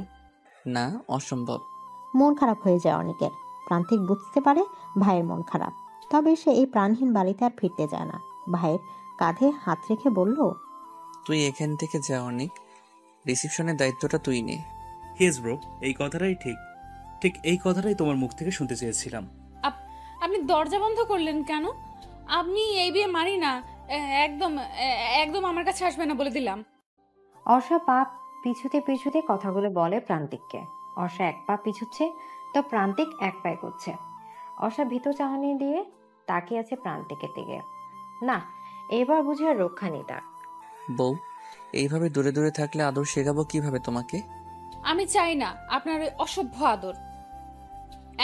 না, অসম্ভব। মন খারাপ হয়ে যায় অনেকের। প্রান্তিক বুঝতে পারে ভাইয়ের মন খারাপ, তবে সে এই প্রাণহীন বাড়িতে আর ফিরতে চায় না। ভাইয়ের কাঁধে হাত রেখে বলল, তুই এখান থেকে যা অর্ণিক, রিসেপশনের দায়িত্বটা তুই নে। ইয়েস ব্রো, এই কথাটাই ঠিক। ঠিক এই কথাটাই তোমার মুখ থেকে শুনতে চেয়েছিলাম। আপনি দরজা বন্ধ করলেন কেন? আপনি এই বিয়ে মানি না। একদম একদম আমার কাছে আসবে না বলে দিলাম। অর্ষা পা পিছুতে পিছুতে কথাগুলো বলে প্রান্তিককে। অর্ষা এক পা পিছুচ্ছে তো প্রান্তিক এক পায়ে করছে। অর্ষা ভীত চাহনি দিয়ে তাকিয়ে আছে প্রান্তিকের দিকে। না, এবার বুঝে আর রক্ষা নেই তার। বউ, এইভাবে দূরে দূরে থাকলে আদর শেখাবো কিভাবে তোমাকে? আমি চাই না আপনার ওই অসভ্য আদর।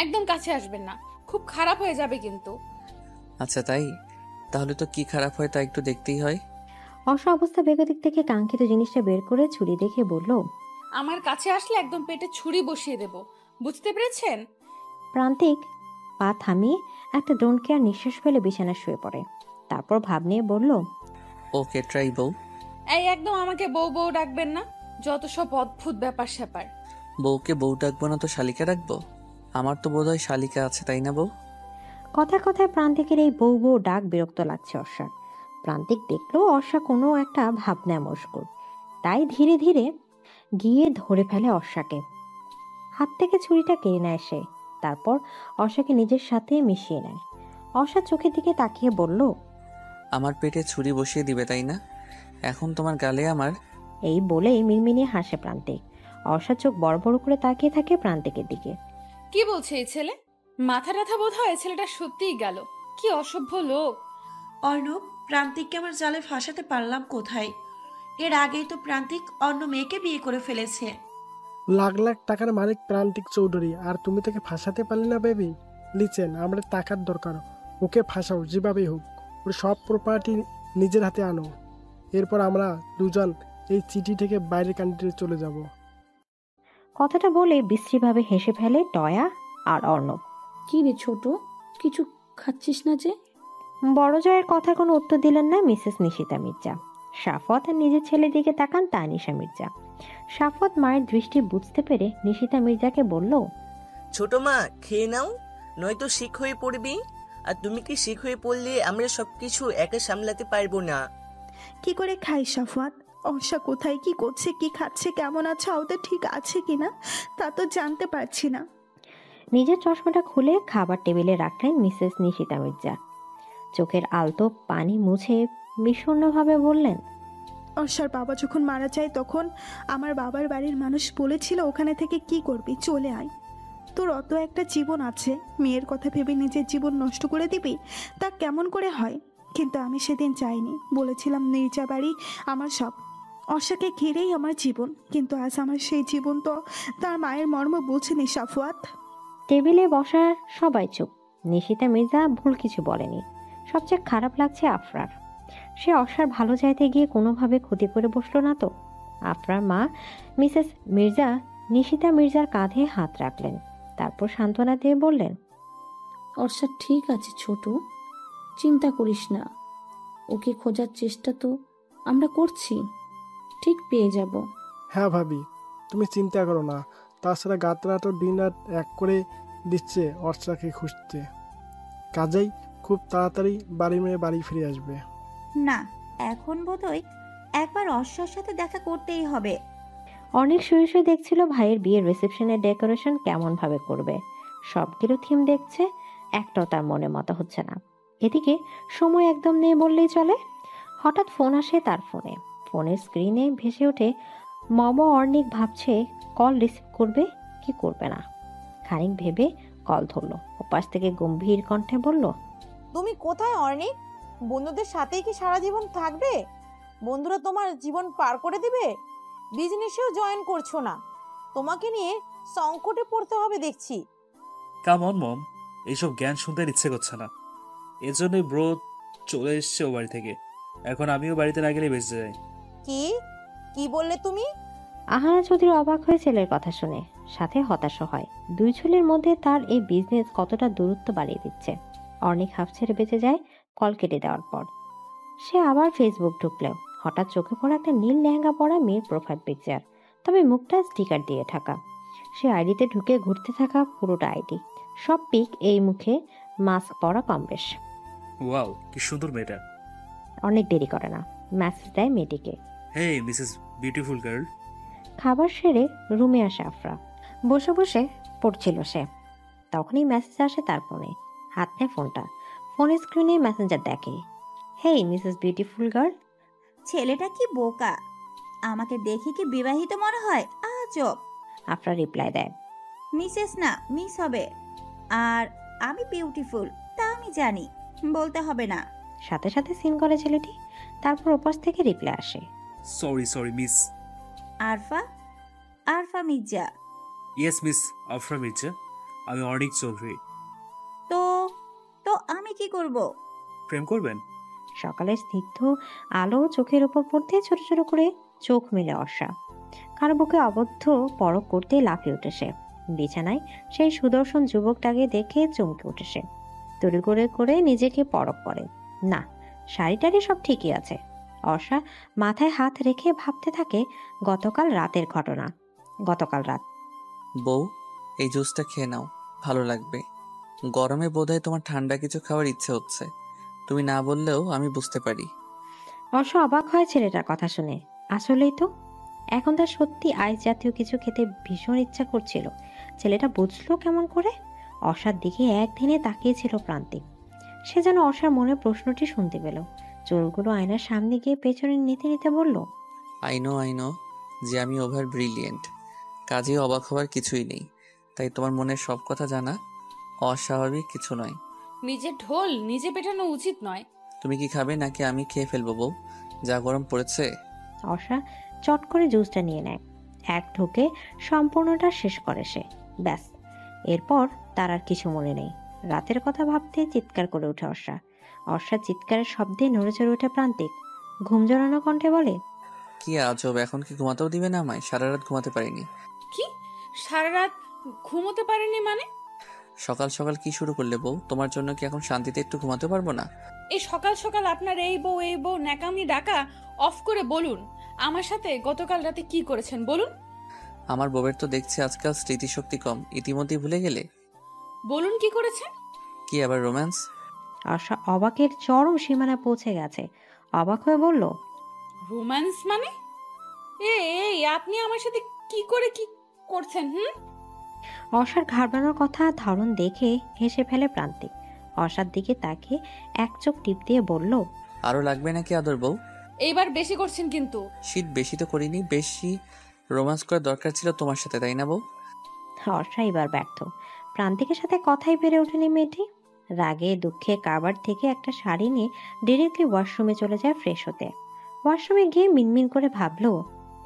একদম কাছে আসবেন না, খুব খারাপ হয়ে যাবে কিন্তু। আচ্ছা তাই? তাহলে তো কি খারাপ হয় তা একটু দেখতেই হয়। অর্ষা অবস্থা বেগতিক থেকে কাঙ্ক্ষিত জিনিসটা বের করে ছুরি দেখে বলল, আমার কাছে আসলে একদম পেটে ছুরি বসিয়ে দেব, বুঝতে পেরেছেন? প্রান্তিক পা থামিয়ে একটা ডোন্ট কেয়ার নিঃশ্বাস ফেলে বিছানায় শুয়ে পড়ে। তারপর ভাব নিয়ে বলল, ওকে ট্রাই বউ। এই একদম আমাকে বউ বউ ডাকবেন না, যত সব অদ্ভুত ব্যাপার স্যাপার। বউকে বউ ডাকবো না তো শালিকা রাখবো? আমার তো বোধহয় শালিকা আছে, তাই না বউ? কথায় কথায় প্রান্তিকের এই বউ বউ ডাক বিরক্ত লাগছে অর্ষার। প্রান্তিক দেখলো অর্ষা কোনো একটা ভাবনায় মশগুল, তাই ধীরে ধীরে গিয়ে ধরে ফেলে অর্ষাকে। হাত থেকে ছুরিটা কেড়ে নেয় সে। তারপর অর্ষাকে নিজের সাথে মিশিয়ে নেয়। অর্ষা চোখের দিকে তাকিয়ে বলল, আমার পেটে ছুরি বসিয়ে দিবে তাই না? এখন তোমার গালে আমার। এই বলেই মিনমিনিয়ে হাসে প্রান্তিক। অর্ষা চোখ বড় বড় করে তাকিয়ে থাকে প্রান্তিকের দিকে। কি বলছে এই ছেলে? মাথা ব্যথা বোধ হয় ছেলেটা সত্যিই গেল। কি অসভ্য লোক। অর্ণব, প্রান্তিককে আমার জালে ফাঁসাতে পারলাম কোথায়? এর আগেই তো প্রান্তিক অন্য মেয়েকে বিয়ে করে ফেলেছে। লাখ লাখ টাকার মালিক প্রান্তিক চৌধুরী, আর তুমি তাকে ফাঁসাতে পারলি না বেবি? লিচেন, আমরা টাকার দরকার, ওকে ফাঁসাও যেভাবেই হোক। ওর সব প্রপার্টি নিজের হাতে আনো, এরপর আমরা দুজন এই চিঠি থেকে বাইরের কান্ট্রিতে চলে যাব। কথাটা বলে বিশ্রীভাবে হেসে ফেলে টয়া আর অর্ণব। কি রে ছোট, কিছু খাচ্ছিস না যে? বড় জয়ের কথা কোনো উত্তর দিলেন না মিসেস নিশিতা মির্জা। সাফওয়াত আর নিজের ছেলের দিকে তাকান তানিশা মির্জা। সাফওয়াত মায়ের দৃষ্টি বুঝতে পেরে নিশিতা মির্জাকে বলল, ছোট মা খেয়ে নাও, নয়তো শিক হয়ে পড়বি। আর তুমি কি শিক হয়ে পড়লে আমরা সবকিছু একা সামলাতে পারবো না। কি করে খাই সাফওয়াত? অর্ষা কোথায়, কি করছে, কি খাচ্ছে, কেমন আছে, ওদের ঠিক আছে কিনা তা তো জানতে পারছি না। নিজের চশমাটা খুলে খাবার টেবিলে রাখলেন মিসেস নিশিতা মির্জা। চোখের আলতো পানি মুছে বিষণ্ণভাবে বললেন, অর্ষার বাবা যখন মারা যায় তখন আমার বাবার বাড়ির মানুষ বলেছিল, ওখানে থেকে কি করবি, চলে আয়। তোর অত একটা জীবন আছে, মেয়ের কথা ভেবে নিজের জীবন নষ্ট করে দিবি, তা কেমন করে হয়? কিন্তু আমি সেদিন চাইনি, বলেছিলাম নির্জা বাড়ি আমার সব, অর্ষাকে ঘিরেই আমার জীবন। কিন্তু আজ আমার সেই জীবন তো তার মায়ের মর্ম বুঝেনি সাফওয়াত। টেবিলে বসা সবাই চুপ। নিশিতা মির্জা ভুল কিছু বলেনি। সবচেয়ে খারাপ লাগছে আফরার। সে অর্ষার ভালো চাইতে গিয়ে কোনোভাবে ক্ষতি করে বসলো না তো। আফরার মা মিসেস মির্জা নিশিতা মির্জার কাঁধে হাত রাখলেন, তারপর সান্ত্বনা দিয়ে বললেন, অর্ষা ঠিক আছে ছোট, চিন্তা করিস না। ওকে খোঁজার চেষ্টা তো আমরা করছি, ঠিক পেয়ে যাব। হ্যাঁ ভাবি, তুমি চিন্তা করো না। তাছাড়া গাতরা তো দিন রাত এক করে দিচ্ছে অর্ষাকে খুঁজতে। কাজেই খুব তাড়াতাড়ি বাড়ি মেয়ে বাড়ি ফিরে আসবে। না, এখন বোধহয় একবার অর্ষার সাথে দেখা করতেই হবে। অনেক শুয়ে শুয়ে দেখছিল ভাইয়ের বিয়ের রিসেপশনের ডেকোরেশন কেমন ভাবে করবে। সবগুলো থিম দেখছে, একটাও তার মনে মতো হচ্ছে না। এদিকে সময় একদম নেই বললেই চলে। হঠাৎ ফোন আসে তার ফোনে। ফোনের স্ক্রিনে ভেসে ওঠে মম অর্ণিক। ভাবছে কল রিসিভ করবে কি করবে না। খানিক ভেবে কল ধরলো। ওপাশ থেকে গম্ভীর কণ্ঠে বলল, তুমি কোথায় অর্ণিক? বন্ধুদের সাথেই কি সারা জীবন থাকবে? বন্ধুরা তোমার জীবন পার করে দিবে? বিজনেসেও জয়েন করছো না, তোমাকে নিয়ে সংকটে পড়তে হবে দেখছি। কাম অন মম, এইসব জ্ঞান শুনতে আর ইচ্ছে করছে না। এজন্যই ব্রো চলে এসছে ও বাড়ি থেকে। এখন আমিও বাড়িতে না গেলে বেঁচে যাই। কি কি বললে তুমি? আহানা চৌধুরী অবাক হয়ে ছেলের কথা শুনে, সাথে হতাশও হয়। দুই ছেলের মধ্যে তার এই বিজনেস কতটা দূরত্ব বাড়িয়ে দিচ্ছে। অনেক হাফ ছেড়ে বেঁচে যায় কল কেটে দেওয়ার পর। সে আবার ফেসবুক ঢুকলেও হঠাৎ চোখে পড়া একটা নীল লেহেঙ্গা পরা মেয়ের প্রোফাইল পিকচার, তবে মুখটা স্টিকার দিয়ে ঢাকা। সে আইডিতে ঢুকে ঘুরতে থাকা পুরোটা আইডি, সব পিক এই মুখে মাস্ক পরা কম বেশ। ওয়াও, কি সুন্দর মেয়েটা। অনেক দেরি করে না, মেসেজ দেয় মেয়েটিকে, হে মিসেস বিউটিফুল গার্ল। খাবার সেরে রুমে আসে আফরা। বসে বসে পড়ছিল সে, তখনই মেসেজ আসে তার ফোনে। হাত নেয় ফোনটা, ফোনের স্ক্রিনে মেসেঞ্জার দেখে, হেই মিসেস বিউটিফুল গার্ল। ছেলেটা কি বোকা, আমাকে দেখে কি বিবাহিত মনে হয়? আজব। আফরা রিপ্লাই দেয়, মিসেস না, মিস হবে। আর আমি বিউটিফুল তা আমি জানি, বলতে হবে না। সাথে সাথে সিন করে ছেলেটি। তারপর ওপাশ থেকে রিপ্লাই আসে, sorry Miss Arfa, Arfa Mirza. Yes Miss Afra Mirza, আমি অর্ণিক চৌধুরী। তো তো আমি কি করব? প্রেম করবেন? সকালের স্নিগ্ধ আলো চোখের উপর পড়তে ছোট ছোট করে চোখ মেলে অর্ষা। কারো বুকে অবদ্ধ পরক করতে লাফিয়ে উঠেছে। বিছানায় সেই সুদর্শন যুবকটাকে দেখে চমকে উঠেছে। তড়ি করে করে নিজেকে পরক করে। না, শাড়িটারি সব ঠিকই আছে। অর্ষা মাথায় হাত রেখে ভাবতে থাকে গতকাল রাতের ঘটনা। গতকাল রাত। বউ, এই জুসটা খেয়ে নাও, ভালো লাগবে। গরমে বোধহয় তোমার ঠান্ডা কিছু খাওয়ার ইচ্ছে হচ্ছে। তুমি না বললেও আমি বুঝতে পারি। অর্ষা অবাক হয় ছেলেটার কথা শুনে। আসলেই তো, এখন তার সত্যি আইস জাতীয় কিছু খেতে ভীষণ ইচ্ছা করছিল। ছেলেটা বুঝলো কেমন করে? অর্ষার দিকে একদিনে তাকিয়েছিল প্রান্তিক। সে যেন অর্ষার মনে প্রশ্নটি শুনতে পেল। চুলগুলো আয়নার সামনে গিয়ে পেছনে নিতে নিতে বলল, আই নো যে আমি ওভার ব্রিলিয়েন্ট, কাজে অবাক হওয়ার কিছুই নেই। তাই তোমার মনের সব কথা জানা অস্বাভাবিক কিছু নয়। নিজের ঢোল নিজে পেটানো উচিত নয়। তুমি কি খাবে নাকি আমি খেয়ে ফেলবো বউ? যা গরম পড়েছে। অর্ষা চট করে জুসটা নিয়ে নেয়। এক ঢোকে সম্পূর্ণটা শেষ করে সে। ব্যাস, এরপর তার আর কিছু মনে নেই। রাতের কথা ভাবতে চিৎকার করে ওঠে অর্ষা। অর্ষার চিৎকারের শব্দে নড়ে চড়ে ওঠে প্রান্তিক। ঘুম জড়ানো কণ্ঠে বলে, কি আজব, এখন কি ঘুমাতেও দিবে না আমায়? সারা রাত ঘুমাতে পারিনি। কি সারা রাত ঘুমোতে পারেনি মানে? সকাল সকাল কি শুরু করলে বউ? তোমার জন্য কি এখন শান্তিতে একটু ঘুমাতে পারবো না? এই সকাল সকাল আপনার এই বউ ন্যাকামি ডাকা অফ করে বলুন, আমার সাথে গতকাল রাতে কি করেছেন বলুন। আমার বউয়ের তো দেখছি আজকাল স্মৃতিশক্তি কম, ইতিমধ্যেই ভুলে গেলে? বলুন কি করেছেন? কি আবার রোম্যান্স? আশা অবাকের চরম সীমানা পৌঁছে গেছে। অবাক হয়ে বলল, রোম্যান্স মানে? এই আপনি আমার সাথে কি করে কি করছেন? অসার ঘাবড়ানোর কথা ধরন দেখে হেসে ফেলে প্রান্তিক। অসার দিকে তাকিয়ে এক চোখ টিপ দিয়ে বলল, আরো লাগবে নাকি আদর বউ? এইবার বেশি করছেন কিন্তু। শীত বেশি তো করিনি, বেশি রোম্যান্স করার দরকার ছিল তোমার সাথে, তাই না বউ? অর্ষা এবার ব্যর্থ। প্রান্তিকের সাথে কথাই পেরে ওঠেনি মেয়েটি। রাগে দুঃখে কাবার থেকে একটা শাড়ি নিয়ে ডিরেক্টলি ওয়াশরুমে চলে যায় ফ্রেশ হতে। ওয়াশরুমে গিয়ে মিনমিন করে ভাবলো,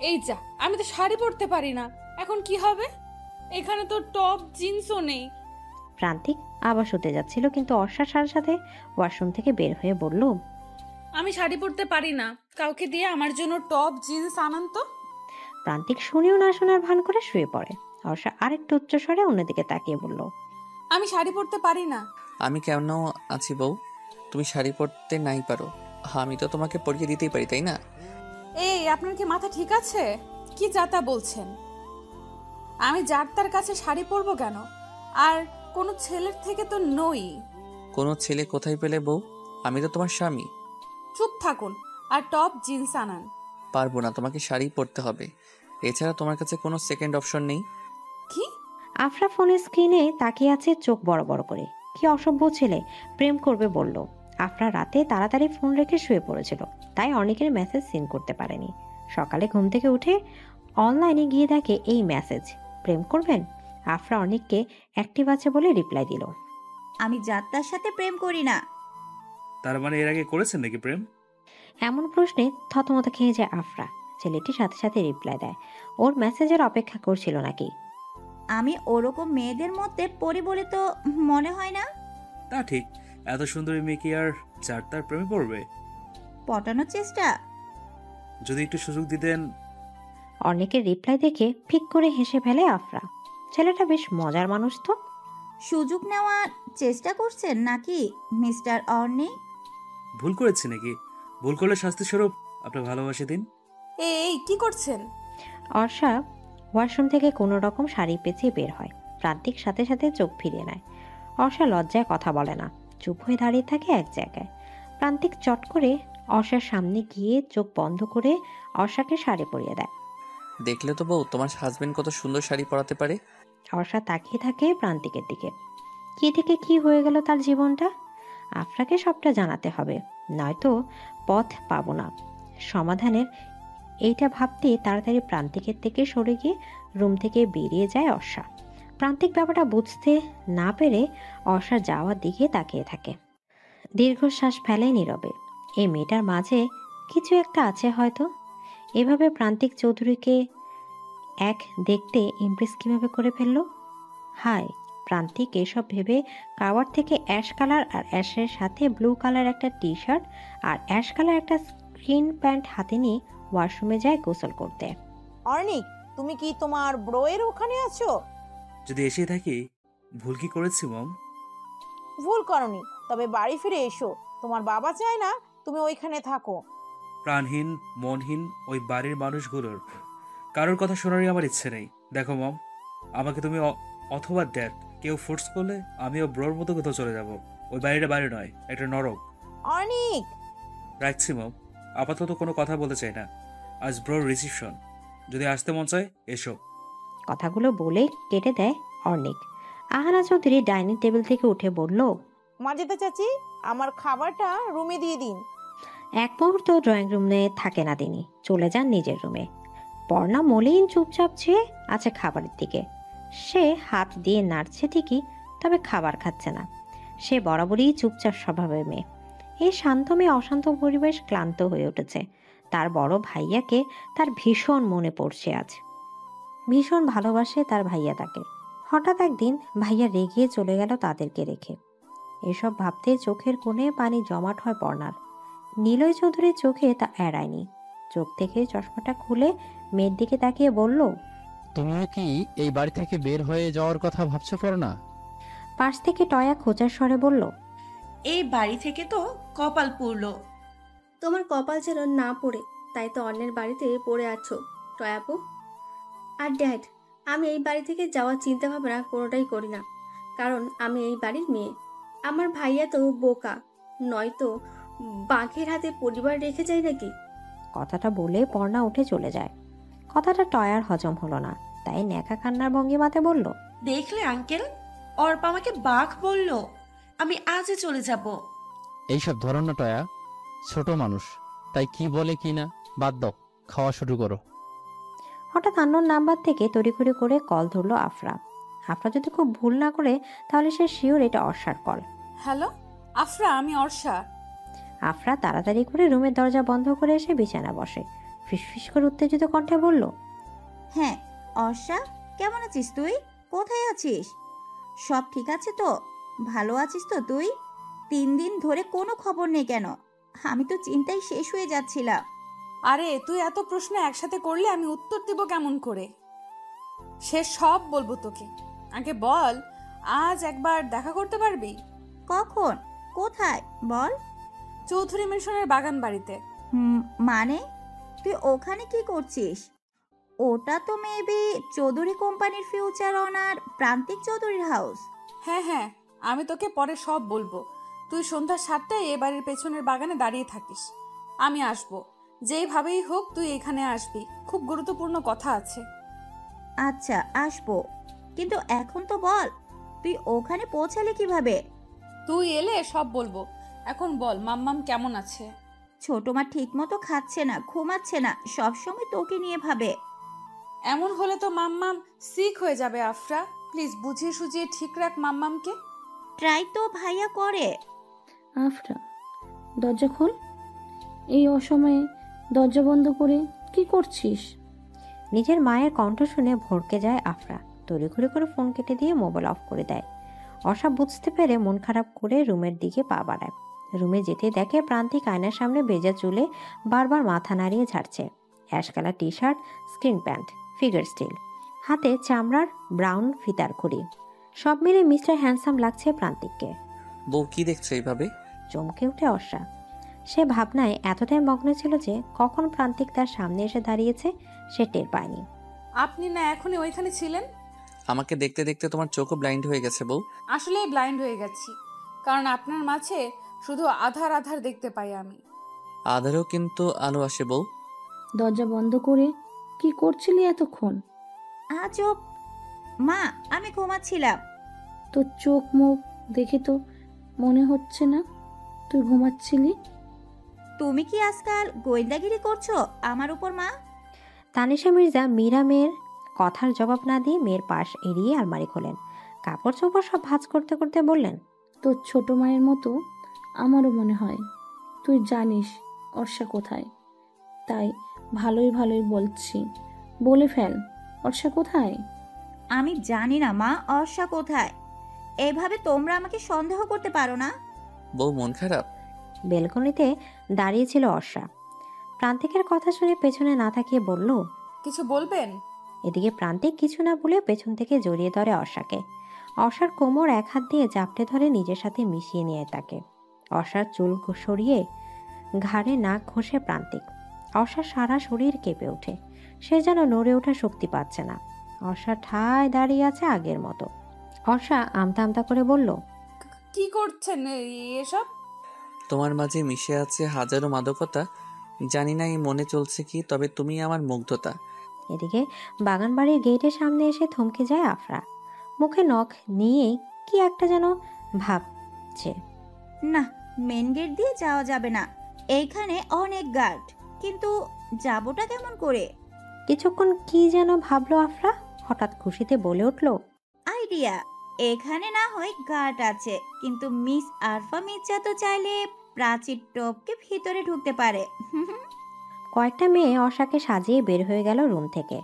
এই যা, আমি তো শাড়ি পরতে পারি না, এখন কি হবে? এখানে তো টপ জিন্সও নেই। প্রান্তিক আবার শুতে যাচ্ছিল, কিন্তু অর্ষার সাথে সাথে ওয়াশরুম থেকে বের হয়ে বলল, আমি শাড়ি পরতে পারি না, কাউকে দিয়ে আমার জন্য টপ জিন্স আনান তো। প্রান্তিক শুনেও না শোনার ভান করে শুয়ে পড়ে। অর্ষা আরেকটু উচ্চস্বরে অন্যদিকে তাকিয়ে বলল, আমি শাড়ি পরতে পারি না। আমি কেন আছি বউ? তুমি শাড়ি পরতে নাই পারো, আমি তো তোমাকে পরিয়ে দিতেই পারি, তাই না? এই আপনার কি মাথা ঠিক আছে? কি যাতা বলছেন? আমি যার তার কাছে শাড়ি পরবো কেন? আর কোনো ছেলের থেকে তো নই। কোনো ছেলে কোথায় পেলে বউ? আমি তো তোমার স্বামী। চুপ থাকুন আর টপ জিন্স আনান। পারবো না, তোমাকে শাড়ি পরতে হবে। এছাড়া তোমার কাছে কোনো সেকেন্ড অপশন নেই? কি? আফরা ফোনের স্ক্রিনে তাকিয়ে আছে চোখ বড় বড় করে। কি অসভ্য ছেলে, প্রেম করবে বলল। আফরা রাতে তাড়াতাড়ি ফোন রেখে শুয়ে পড়েছিল, তাই অনেকের মেসেজ সিন করতে পারেনি। সকালে ঘুম থেকে উঠে অনলাইনে গিয়ে দেখে এই মেসেজ, প্রেম করবেন? আফরা অনেককে অ্যাক্টিভ আছে বলে রিপ্লাই দিল, আমি যাত্রার সাথে প্রেম করি না। তার মানে এর আগে করেছেন নাকি প্রেম? এমন প্রশ্নে থতমত খেয়ে যায় আফরা। ছেলেটি সাথে সাথে রিপ্লাই দেয়, ওর মেসেজের অপেক্ষা করছিল নাকি। আমি ওরকম মেয়েদের মধ্যে পড়ি বলে তো মনে হয় না। তা ঠিক, এত সুন্দরী মেয়ে কি আর যার তার প্রেমে পড়বে? পটানোর চেষ্টা। যদি একটু সুযোগ দিতেন। অনেকের রিপ্লাই দেখে ফিক করে হেসে ফেলে আফরা। ছেলেটা বেশ মজার মানুষ তো। সুযোগ নেওয়ার চেষ্টা করছেন নাকি মিস্টার অর্নি? ভুল করেছি নাকি? ভুল করলে শাস্তি স্বরূপ আপনার ভালোবাসে দিন। এই কি করছেন? অর্ষা ওয়াশরুম থেকে কোনো রকম শাড়ি পেঁচিয়ে বের হয়। প্রান্তিক সাথে সাথে চোখ ফিরিয়ে নেয়। অর্ষা লজ্জায় কথা বলে না, চুপ হয়ে দাঁড়িয়ে থাকে এক জায়গায়। প্রান্তিক চট করে অর্ষার সামনে গিয়ে চোখ বন্ধ করে অর্ষাকে শাড়ি পরিয়ে দেয়। দেখলে তো বউ, তোমার হাজবেন্ড কত সুন্দর শাড়ি পরাতে পারে। অর্ষা তাকিয়ে থাকে প্রান্তিকের দিকে। কি থেকে কি হয়ে গেল তার জীবনটা? আফরাকে সবটা জানাতে হবে, নয়তো পথ পাবো না সমাধানের। এইটা ভাবতে তাড়াতাড়ি প্রান্তিকের থেকে সরে গিয়ে রুম থেকে বেরিয়ে যায় অর্ষা। প্রান্তিক ব্যাপারটা বুঝতে না পেরে অর্ষা যাওয়ার দিকে তাকিয়ে থাকে। দীর্ঘশ্বাস ফেলে নীরবে। এই মেয়েটার মাঝে কিছু একটা আছে হয়তো। এভাবে প্রান্তিক চৌধুরীকে এক দেখতে ইমপ্রেস কিভাবে করে ফেললো? হায়, প্রান্তিক এসব ভেবে কাওয়ার থেকে অ্যাশ কালার আর অ্যাশের সাথে ব্লু কালার একটা টি শার্ট আর অ্যাশ কালার একটা স্ক্রিন প্যান্ট হাতে নিয়ে ওয়াশরুমে যায় গোসল করতে। অর্নিক, তুমি কি তোমার ব্রোয়ের ওখানে আছো? যদি এসে থাকি, ভুল কি করেছি মম? ভুল করনি, তবে বাড়ি ফিরে এসো। তোমার বাবা চায় না তুমি ওইখানে থাকো। প্রাণহীন মনহীন ওই বাড়ির মানুষগুলোর কারোর কথা শোনারই আমার ইচ্ছে নেই। দেখো মম, আমাকে তুমি অথবা ড্যাড কেউ ফোর্স করলে আমিও ব্রোর মতো কোথাও চলে যাব। ওই বাড়িটা বাড়ি নয়, একটা নরক। অর্নিক, রাখছি মম, আপাতত কোনো কথা বলতে চাই না। আজ ব্রোর রিসিপশন, যদি আসতে মন চায় এসো। কথাগুলো বলে কেটে দেয় অর্নিক। আহানা চৌধুরী ডাইনিং টেবিল থেকে উঠে বলল, মাজেদা চাচি, আমার খাবারটা রুমে দিয়ে দিন। এক মুহূর্ত ড্রয়িং রুমে থাকে না তিনি, চলে যান নিজের রুমে। পর্ণা মলিন চুপচাপ চেয়ে আছে খাবারের দিকে। সে হাত দিয়ে নাড়ছে ঠিকই, তবে খাবার খাচ্ছে না। সে বরাবরই চুপচাপ স্বভাবের মেয়ে। এই শান্ত মেয়ে অশান্ত পরিবেশ ক্লান্ত হয়ে উঠেছে। তার বড় ভাইয়াকে তার ভীষণ মনে পড়ছে আজ। ভীষণ ভালোবাসে তার ভাইয়া তাকে। হঠাৎ একদিন ভাইয়া রেগে চলে গেল তাদেরকে রেখে। এসব ভাবতে চোখের কোণে পানি জমাট হয় পর্ণার। নিলয় চৌধুরীর চোখে তা এড়ায়নি। চোখ থেকে চশমাটা খুলে মেয়ের দিকে তাকিয়ে বলল, তুমিও কি এই বাড়ি থেকে বের হয়ে যাওয়ার কথা ভাবছো পড়না? পাশ থেকে টয়া খোঁচার স্বরে বলল, এই বাড়ি থেকে তো কপাল পুড়ল। তোমার কপাল যেন না পড়ে, তাই তো অন্যের বাড়িতে পড়ে আছো টয়াপু। আর ড্যাড, আমি এই বাড়ি থেকে যাওয়ার চিন্তা ভাবনা কোনোটাই করি না, কারণ আমি এই বাড়ির মেয়ে। আমার ভাইয়া তো বোকা, নয়তো বাঘের হাতে পরিবার রেখে যায় নাকি। কথাটা বলে পর্ণা উঠে চলে যায়। কথাটা টয়ার হজম হলো না, তাই ন্যাকা কান্নার ভঙ্গিমাতে বলল, দেখলে আঙ্কেল, অর্পা আমাকে বাঘ বলল। আমি আজই চলে যাব। এইসব ধরো না টয়া, ছোট মানুষ, তাই কি বলে কি না বাদ দাও, খাওয়া শুরু করো। হঠাৎ আন্নোর নাম্বার থেকে তড়িঘড়ি করে কল ধরলো আফরা। আফরা যদি খুব ভুল না করে তাহলে সে শিওর এটা অর্ষার কল। হ্যালো আফরা, আমি অর্ষা। আফরা তাড়াতাড়ি করে রুমের দরজা বন্ধ করে এসে বিছানা বসে। ফিসফিস করে উত্তেজিত কণ্ঠে বলল, হ্যাঁ অর্ষা, কেমন আছিস তুই? কোথায় আছিস? সব ঠিক আছে তো? ভালো আছিস তো তুই? 3 দিন ধরে কোনো খবর নেই কেন? আমি তো চিন্তায় শেষ হয়ে যাচ্ছিলাম। আরে তুই এত প্রশ্ন একসাথে করলে আমি উত্তর দিব কেমন করে? সে সব বলবো তোকে। আগে বল, আজ একবার দেখা করতে পারবি? কখন? কোথায় বল? চৌধুরী মিশনের বাগান বাড়িতে। মানে তুই ওখানে কি করছিস? ওটা তো মেবি চৌধুরী কোম্পানির ফিউচার অনার প্রান্তিক চৌধুরীর হাউস। হ্যাঁ হ্যাঁ, আমি তোকে পরে সব বলবো। তুই সন্ধ্যা 7টায় এ বাড়ির পেছনের বাগানে দাঁড়িয়ে থাকিস। আমি আসবো, যেইভাবেই হোক তুই এখানে আসবি। খুব গুরুত্বপূর্ণ কথা আছে। আচ্ছা আসবো, কিন্তু এখন তো বল তুই ওখানে পৌঁছালে কিভাবে? তুই এলে সব বলবো। এখন বল, মাম্মাম কেমন আছে? ছোট মা ঠিক মতো খাচ্ছে না, ঘুমাচ্ছে না, সবসময় তোকে নিয়ে ভাবে। এমন হলে তো মাম্মাম সিক হয়ে যাবে আফরা। প্লিজ বুঝিয়ে সুঝিয়ে ঠিক রাখ মাম্মামকে। ট্রাই তো ভাইয়া করে। আফরা, দরজা খোল। এই অসময়ে দরজা বন্ধ করে কি করছিস? নিজের মায়ের কণ্ঠ শুনে ভড়কে যায় আফরা। তড়িঘড়ি করে ফোন কেটে দিয়ে মোবাইল অফ করে দেয়। অর্ষা বুঝতে পেরে মন খারাপ করে রুমের দিকে পা বাড়ায়। রুমে যেতে দেখে প্রান্তিক আয়নার সামনে ভেজা চুলে বারবার মাথা নাড়িয়ে ঝাড়ছে। অ্যাশ কালার টি শার্ট, স্ক্রিন প্যান্ট, ফিগার স্টিল, হাতে চামড়ার ব্রাউন ফিতার ঘড়ি। সব মিলে মিস্টার হ্যান্ডসাম লাগছে প্রান্তিককে। বউ কি দেখছো এইভাবে? চমকে উঠে অর্ষা। সে ভাবনায় এতটাই মগ্ন ছিল যে কখন প্রান্তিক তার সামনে এসে দাঁড়িয়েছে সে টের পায়নি। আপনি না এখনই ওইখানে ছিলেন? আমাকে দেখতে দেখতে তোমার চোখও ব্লাইন্ড হয়ে গেছে বউ। আসলে ব্লাইন্ড হয়ে গেছি, কারণ আপনার মাঝে শুধু আধার আধার দেখতে পাই আমি। আধারেও কিন্তু আলো আসে বউ। দরজা বন্ধ করে কি করছিলি এতক্ষণ? চুপ মা, আমি ঘুমাচ্ছিলাম। তোর চোখ মুখ দেখে তো মনে হচ্ছে না তুই ঘুমাচ্ছিলি। তুমি কি আজকাল গোয়েন্দাগিরি করছো আমার উপর মা? তানিশা মির্জা মীরা মেয়ের কথার জবাব না দিয়ে মেয়ের পাশ এড়িয়ে আলমারি খোলেন। কাপড় চোপড় সব ভাঁজ করতে করতে বললেন, তোর ছোট মায়ের মতো আমারও মনে হয়। তুই জানিস অর্ষা কোথায়, তাই ভালোই ভালোই বলছি, বলে ফেল। অর্ষা কোথায়? আমি জানি না মা অর্ষা কোথায়। এইভাবে তোমরা আমাকে সন্দেহ করতে পারো না। বউ মন খারাপ? বেলকনিতে দাঁড়িয়েছিল অর্ষা। প্রান্তিকের কথা শুনে পেছনে না তাকিয়ে বলল, কিছু বলবেন? এদিকে প্রান্তিক কিছু না বলে পেছন থেকে জড়িয়ে ধরে অর্ষাকে। অর্ষার কোমর এক হাত দিয়ে জাপটে ধরে নিজের সাথে মিশিয়ে নিয়ে তাকে। অর্ষার চুল সরিয়ে ঘাড়ে নাক ঘষে প্রান্তিক। অর্ষার সারা শরীর কেঁপে ওঠে। সে যেন নড়ে ওঠার শক্তি পাচ্ছে না। অর্ষা ঠায় দাঁড়িয়ে আছে আগের মতো। অর্ষা আমতা আমতা করে বলল, কি করছেন এসব? তোমার মাঝে মিশে আছে হাজারো মাদকতা। জানি না এই মনে চলছে কি, তবে তুমি আমার মুগ্ধতা। এদিকে বাগান বাড়ির গেটের সামনে এসে থমকে যায় আফরা। মুখে নখ নিয়ে কি একটা যেন ভাবছে। না, মেন গেট দিয়ে যাওয়া যাবে না, এইখানে অনেক গার্ড। কিন্তু যাবোটা কেমন করে? কিছুক্ষণ কি যেন ভাবলো আফরা, হঠাৎ খুশিতে বলে উঠল, আইডিয়া! এখানে না হয় গার্ড আছে, কিন্তু মিস আরফা মির্জা তো চাইলে প্রাচীর টপকে ভিতরে ঢুকতে পারে। কয়েকটা মেয়ে অর্ষাকে সাজিয়ে বের হয়ে গেল রুম থেকে।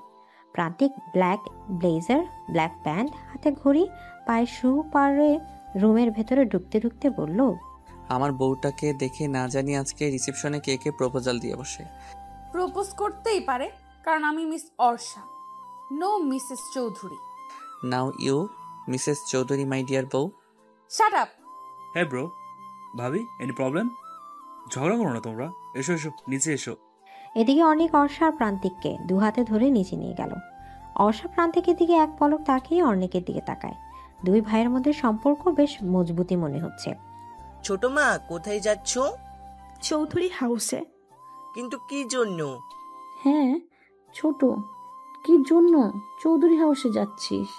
প্রান্তিক ব্ল্যাক ব্লেজার, ব্ল্যাক প্যান্ট, হাতে ঘড়ি, পায়ে শু পারে রুমের ভেতরে ঢুকতে ঢুকতে বলল, আমার বউটাকে দেখে না জানি আজকে রিসেপশনে কে কে প্রপোজাল দিয়ে বসে। প্রপোজ করতেই পারে, কারণ আমি Miss Arsha, no Mrs Chowdhury. Now you Mrs Chowdhury my dear বউ। Shut up. হ্যাঁ ব্রো, ভাবি, এনি প্রবলেম? ঝগড়া করো না তোমরা, এসো এসো নিচে এসো। এদিকে অনেক অর্ষার প্রান্তিককে দু হাতে ধরে নিচে নিয়ে গেল। অর্ষা প্রান্তিকের দিকে এক পলক তাকিয়ে অর্ণিকের দিকে তাকায়। দুই ভাইয়ের মধ্যে সম্পর্ক বেশ মজবুতি মনে হচ্ছে। ছোট মা কোথায় যাচ্ছ? চৌধুরী হাউসে। কিন্তু কি জন্য? হ্যাঁ ছোট, কি জন্য চৌধুরী হাউসে যাচ্ছিস?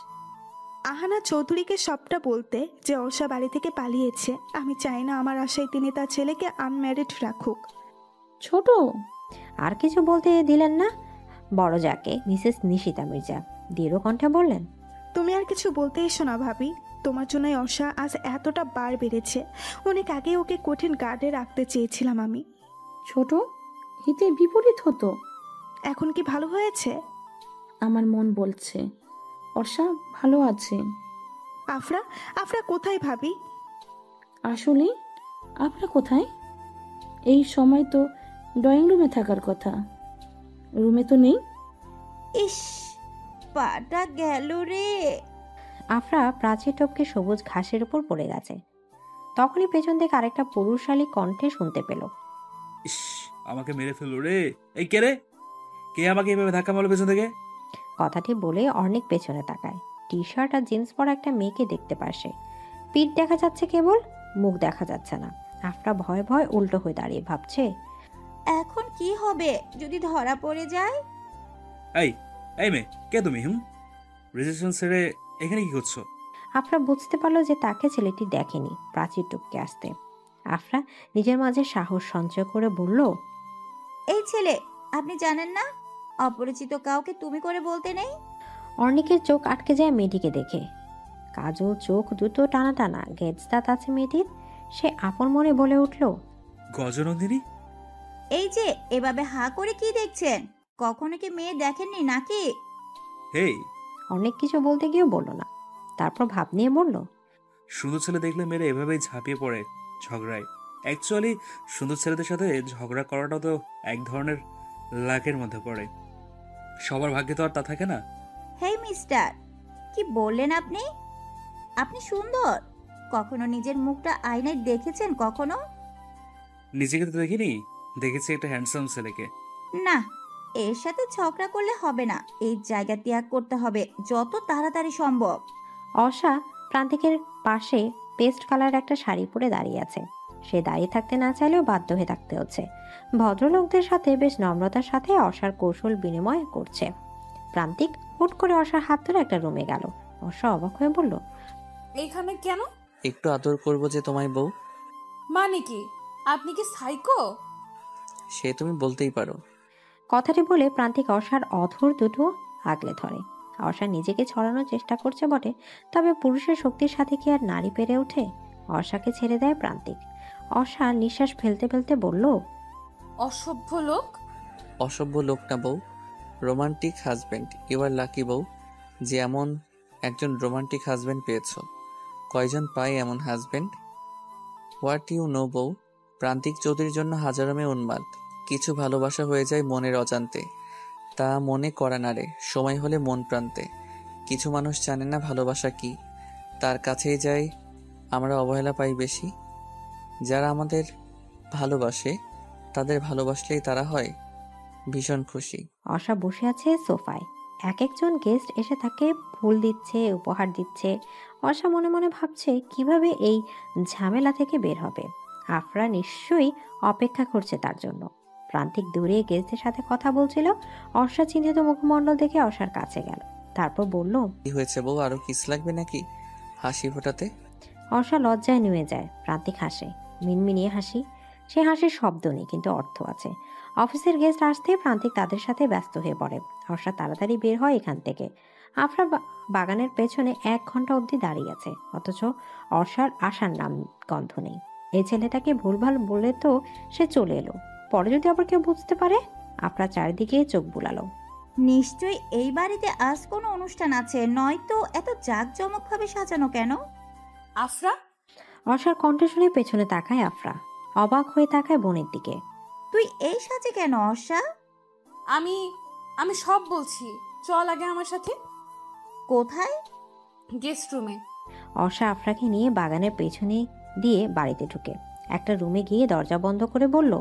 আহানা চৌধুরীকে সবটা বলতে যে অর্ষা বাড়ি থেকে পালিয়েছে। আমি চাই না আমার আশায় তিনি তার ছেলেকে আনম্যারিড রাখুক। ছোট আর কিছু বলতে দিলেন না বড় যাকে মিসেস নিশিতা মির্জা দৃঢ় কণ্ঠে বললেন, তুমি আর কিছু বলতে এসো না ভাবি। তোমার জন্যই অর্ষা আজ এতটা বার বেড়েছে। অনেক আগে ওকে কঠিন গার্ডে রাখতে চেয়েছিলাম আমি। ছোট, হিতে বিপরীত হতো। এখন কি ভালো হয়েছে? আমার মন বলছে অর্ষা ভালো আছে। আফরা, আফরা কোথায় ভাবি? আসলে আফরা কোথায়? এই সময় তো ড্রয়িং রুমে থাকার কথা, রুমে তো নেই। ইস, পাটা গেল রে। আফরা প্রাচীর টপকে সবুজ ঘাসের উপর পড়ে গেছে। তখনই পেছন থেকে আরেকটা পুরুষালী কণ্ঠে শুনতে পেল, ইস, আমাকে মেরে ফেললো রে। এই কে রে? কে আমাকে এভাবে ধাক্কা মারলো পেছন থেকে? কথাটি বলে অনেক পেছনে তাকায়। টি শার্ট আর জিন্স পরা একটা মেয়েকে দেখতে পারছে। পিঠ দেখা যাচ্ছে কেবল, মুখ দেখা যাচ্ছে না। আফরা ভয় ভয় উল্টো হয়ে দাঁড়িয়ে ভাবছে, এখন কি হবে যদি ধরা পড়ে যায়? এই এই মেয়ে, কে তুমি? রেজিস্ট্রেশন ছেড়ে এখানে কি করছো? আফরা বুঝতে পারলো যে তাকে ছেলেটি দেখেনি প্রাচীর টপকে আসতে। আফরা নিজের মাঝে সাহস সঞ্চয় করে বলল, এই ছেলে, আপনি জানেন না অপরিচিত কাউকে তুমি করে বলতে নেই। অর্ণিকের চোখ আটকে যায় মেয়েটিকে দেখে। কাজল চোখ দুটো টানা টানা, গেজ দাঁত আছে মেয়েটির। সে আপন মনে বলে উঠল, গজনন্দিনী। এই যে এভাবে হা করে কি দেখছেন? কখনো কি মেয়ে দেখেননি নাকি? হেই, অনেক কিছু বলতে গিয়েও বলল না। তারপর ভাব নিয়ে বলল, সুন্দর ছেলে দেখলে মেয়েরা এভাবেই ঝাঁপিয়ে পড়ে ঝগড়ায়। অ্যাকচুয়ালি সুন্দর ছেলেদের সাথে ঝগড়া করাটা তো এক ধরনের লাকের মধ্যে পড়ে। সবার ভাগ্যে তো আর তা থাকে না। হেই মিস্টার, কি বললেন আপনি? আপনি সুন্দর? কখনো নিজের মুখটা আয়নায় দেখেছেন কখনো? নিজেকে তো দেখিনি, দেখেছি একটা হ্যান্ডসাম ছেলেকে। না, এর সাথে ঝগড়া করলে হবে না। এই জায়গা ত্যাগ করতে হবে যত তাড়াতাড়ি সম্ভব। অর্ষা প্রান্তিকের পাশে পেস্ট কালার একটা শাড়ি পরে দাঁড়িয়ে আছে। সে দাঁড়িয়ে থাকতে না চাইলেও বাধ্য হয়ে থাকতে হচ্ছে। ভদ্রলোকদের সাথে বেশ নম্রতার সাথে অর্ষার কৌশল বিনিময় করছে। প্রান্তিক হুট করে অর্ষার হাত ধরে একটা রুমে গেল। অর্ষা অবাক হয়ে বলল, এখানে কেন? একটু আদর করবো যে তোমায় বউ। মানে কি? আপনি কি সাইকো? সে তুমি বলতেই পারো। কথাটি বলে প্রান্তিক অর্ষার অধর দুটো আগলে ধরে। অর্ষা নিজেকে ছড়ানোর চেষ্টা করছে বটে, তবে পুরুষের শক্তির সাথে কি আর নারী পেরে ওঠে? অর্ষাকে ছেড়ে দেয় প্রান্তিক। অর্ষা নিঃশ্বাস ফেলতে ফেলতে বলল, অসভ্য লোক। অসভ্য লোক না বউ, romantic husband. You are lucky বউ যে এমন একজন রোমান্টিক হাজব্যান্ড পেয়েছ। কয়জন পায় এমন হাজব্যান্ড? হোয়াট ইউ নো বউ, প্রান্তিক চৌধুরীর জন্য হাজারো মেয়ে উন্মাদ। কিছু ভালোবাসা হয়ে যায় মনের অজান্তে, তা মনে করা না রে, সময় হলে মন প্রান্তে। কিছু মানুষ জানে না ভালোবাসা কি, তার কাছেই যাই আমরা অবহেলা পাই বেশি। যারা আমাদের ভালোবাসে তাদের ভালোবাসলেই তারা হয় ভীষণ খুশি। অর্ষা বসে আছে সোফায়। এক একজন গেস্ট এসে তাকে ফুল দিচ্ছে, উপহার দিচ্ছে। অর্ষা মনে মনে ভাবছে কিভাবে এই ঝামেলা থেকে বের হবে। আফরা নিশ্চয়ই অপেক্ষা করছে তার জন্য। প্রান্তিক দূরে গেস্টদের সাথে কথা বলছিল। অর্ষা চিন্তিত মুখমণ্ডল দেখে অর্ষার কাছে গেল। তারপর বলল, কি হয়েছে বউ, আরো কিস লাগবে নাকি হাসি ফোটাতে? অর্ষা লজ্জায় নুয়ে যায়। প্রান্তিক হাসে, মিনমিনিয়ে হাসি। সে হাসির শব্দ নেই, কিন্তু অর্থ আছে। অফিসের গেস্ট আসতে প্রান্তিক তাদের সাথে ব্যস্ত হয়ে পড়ে। অর্ষা তাড়াতাড়ি বের হয় এখান থেকে। আফরা বাগানের পেছনে 1 ঘন্টা অবধি দাঁড়িয়ে আছে, অথচ অর্ষার আসার নাম গন্ধ নেই। এই ছেলেটাকে ভুলভাল বলে তো সে চলে এলো, পরে যদি আবার কেউ বুঝতে পারে। আফরা চারিদিকে চোখ বুলালো। নিশ্চয়ই এই বাড়িতে আজ কোনো অনুষ্ঠান আছে, নয়তো এত জাঁকজমকভাবে সাজানো কেন? আফরা? অর্ষার কণ্ঠ শুনে পেছনে তাকায় আফরা। অবাক হয়ে তাকায় বোনের দিকে। তুই এই সাজে কেন অর্ষা? আমি আমি সব বলছি, চল আগে আমার সাথে। কোথায়? গেস্ট রুমে। অর্ষা আফরাকে নিয়ে বাগানের পেছনে দিয়ে বাড়িতে ঢুকে একটা রুমে গিয়ে দরজা বন্ধ করে বলল,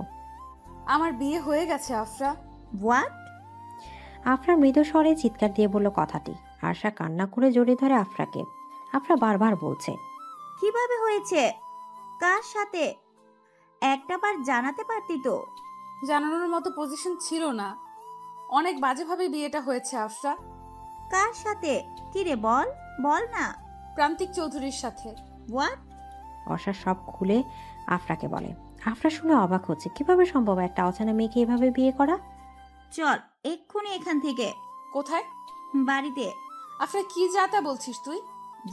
আমার বিয়ে হয়ে গেছে আফরা। হোয়াট? আফরা মৃদু স্বরে চিৎকার দিয়ে বলল কথাটি। আরশা কান্না করে জড়িয়ে ধরে আফরাকে। আফরা বারবার বলছে, কিভাবে হয়েছে, কার সাথে, একটা বার জানাতে পারতি তো। জানানোর মতো পজিশন ছিল না, অনেক বাজেভাবে বিয়েটা হয়েছে আফরা। কার সাথে, কি রে বল, বল না। প্রান্তিক চৌধুরীর সাথে। হোয়াট? অর্ষা সব খুলে আফরাকে বলে। আফরা শুনে অবাক হচ্ছে, কিভাবে সম্ভব একটা অচেনা মেয়েকে এভাবে বিয়ে করা। চল এক্ষুনি এখান থেকে। কোথায়? বাড়িতে। আফরা কি যাতা বলছিস তুই?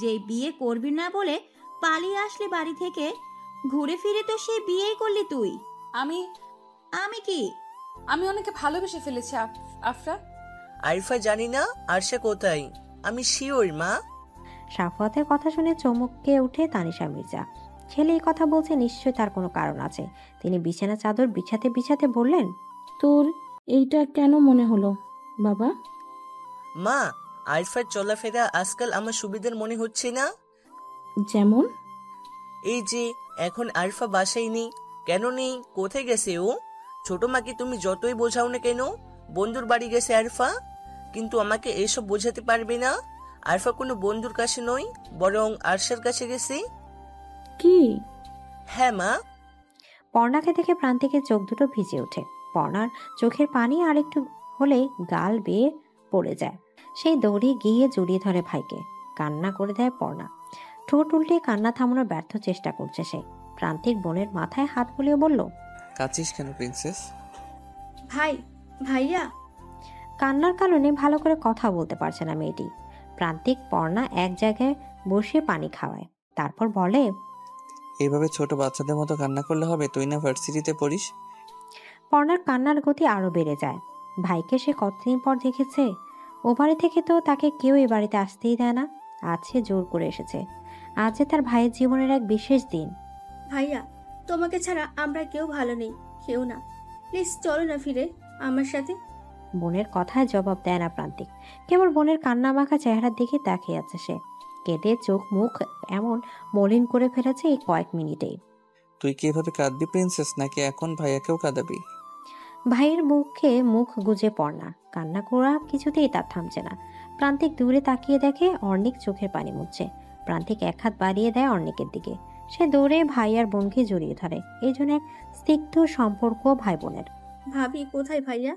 যে বিয়ে করবি না বলে পালিয়ে আসলি বাড়ি থেকে, ঘুরে ফিরে তো সেই বিয়েই করলি তুই। আমি কি? আমি অনেকে ভালোবেসে ফেলেছি আফরা। আরিফা জানি না আরশা কোথায়, আমি শিওর মা। সাফওয়াতের কথা শুনে চমকে উঠে তানিশা মির্জা। ছেলে এই কথা বলছে, নিশ্চয়ই তার কোনো কারণ আছে। তিনি বিছানা চাদর বিছাতে বিছাতে বললেন, তোর এইটা কেন মনে হলো বাবা? মা, আরিফার চলাফেরা আজকাল আমার সুবিধার মনে হচ্ছে না। যেমন? এই যে এখন আরিফা বাসায় নেই। কেন নেই? কোথায় গেছে ও? ছোট মাকে তুমি যতই বোঝাও না কেন, বন্ধুর বাড়ি গেছে আরিফা। কিন্তু আমাকে এসব বোঝাতে পারবে না। আরিফা কোনো বন্ধুর কাছে নয়, বরং আরশার কাছে গেছে। কি? হ্যাঁ মা। পর্ণাকে দেখে প্রান্তিকের চোখ দুটো ভিজে ওঠে। পর্ণার চোখের পানি আর একটু হলেই গাল বেয়ে পড়ে যায়। সেই দৌড়ে গিয়ে জড়িয়ে ধরে ভাইকে। কান্না করে দেয় পর্ণা। ঠোঁট উল্টে কান্না থামানোর ব্যর্থ চেষ্টা করছে সে। প্রান্তিক বোনের মাথায় হাত বুলিয়ে বলল, কাঁদছিস কেন প্রিন্সেস? ভাইয়া। কান্নার কারণে ভালো করে কথা বলতে পারছে না মেয়েটি। প্রান্তিক পর্ণা এক জায়গায় বসে পানি খাওয়ায়, তারপর বলে, এইভাবে ছোট বাচ্চাদের মতো কান্না করলে হবে? তুই না ভার্সিটিতে পড়িস? পর্ণার কান্নার গতি আরো বেড়ে যায়। ভাইকে সে কতদিন পর দেখেছে। ও বাড়ি থেকে তো তাকে কেউ এ বাড়িতে আসতেই দেয় না। আজ সে জোর করে এসেছে। আজ যে তার ভাইয়ের জীবনের এক বিশেষ দিন। ভাইয়া, তোমাকে ছাড়া আমরা কেউ ভালো নেই, কেউ না। প্লিজ চলো না ফিরে আমার সাথে। বোনের কথায় জবাব দেয় না প্রান্তিক। কেবল বোনের কান্না মাখা চেহারার দিকে তাকিয়ে আছে সে। কেঁদে চোখ মুখ এমন মলিন করে ফেলেছে এই কয়েক মিনিটেই। তুই কি এভাবে কাঁদবি প্রিন্সেস, নাকি এখন ভাইয়াকেও কাঁদাবি? ভাইয়ের মুখে মুখ গুজে পড়না। কান্না করা কিছুতেই তার থামছে না। প্রান্তিক দূরে তাকিয়ে দেখে অর্ণিক চোখের পানি মুছছে। প্রান্তিক এক হাত বাড়িয়ে দেয় অর্ণিকের দিকে। সে দৌড়ে ভাই আর বোনকে জড়িয়ে ধরে। এই জন্য এক স্নিগ্ধ সম্পর্ক ভাই বোনের। ভাবি কোথায় ভাইয়া?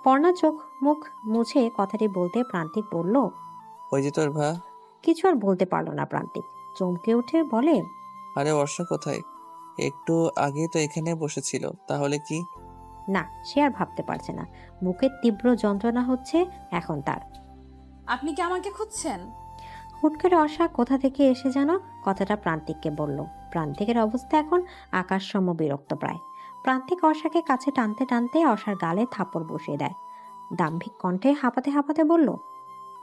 পর্ণা চোখ মুখ মুছে কথাটি বলতে প্রান্তিক বলল, ওই যে তোর ভা। কিছু আর বলতে পারলো না প্রান্তিক। চমকে উঠে বলে, আরে বর্ষা কোথায়? একটু আগে তো এখানে বসেছিল। তাহলে কি? না, সে আর ভাবতে পারছে না। বুকের তীব্র যন্ত্রণা হচ্ছে এখন তার। আপনি কি আমাকে খুঁজছেন? হুট করে অর্ষা কোথা থেকে এসে যেন কথাটা প্রান্তিককে বলল। প্রান্তিকের অবস্থা এখন আকাশসম বিরক্ত প্রায়। প্রান্তিক অর্ষাকে কাছে টানতে টানতে অর্ষার গালে থাপড় বসিয়ে দেয়। দাম্ভিক কণ্ঠে হাঁপাতে হাঁপাতে বলল,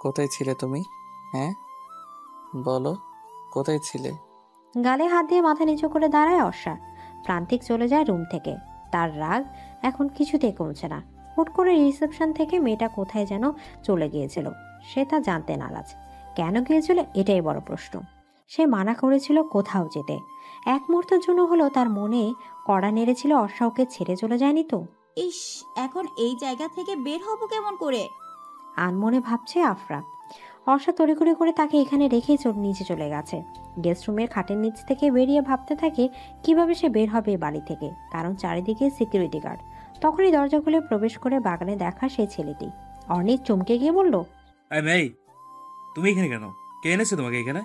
কোথায় ছিলে তুমি? হ্যাঁ বলো, কোথায় ছিলে? গালে হাত দিয়ে মাথা নিচু করে দাঁড়ায় অর্ষা। প্রান্তিক চলে যায় রুম থেকে। তার রাগ এখন কিছুতেই কমছে না। হুট করে রিসেপশন থেকে মেয়েটা কোথায় যেন চলে গিয়েছিল, সে তা জানতে নারাজ। কেন গিয়েছিল এটাই বড় প্রশ্ন। সে মানা করেছিল কোথাও যেতে। এক মুহূর্তের জন্য হলো তার মনে কড়া নেড়েছিল অর্ষা ওকে ছেড়ে চলে যায়নি তো। ইস, এখন এই জায়গা থেকে বের হব কেমন করে? আনমনে ভাবছে আফরা। অর্ষা তড়িঘড়ি করে তাকে এখানে রেখেই নিচে চলে গেছে। গেস্ট রুমের খাটের নিচ থেকে বেরিয়ে ভাবতে থাকে কিভাবে সে বের হবে বাড়ি থেকে, কারণ চারিদিকে সিকিউরিটি গার্ড। তখনই দরজা খুলে প্রবেশ করে বাগানে দেখা সেই ছেলেটি। অর্ণিক চমকে গিয়ে বলল, তুমি এখানে কেন? কে এনেছে তোমাকে এখানে?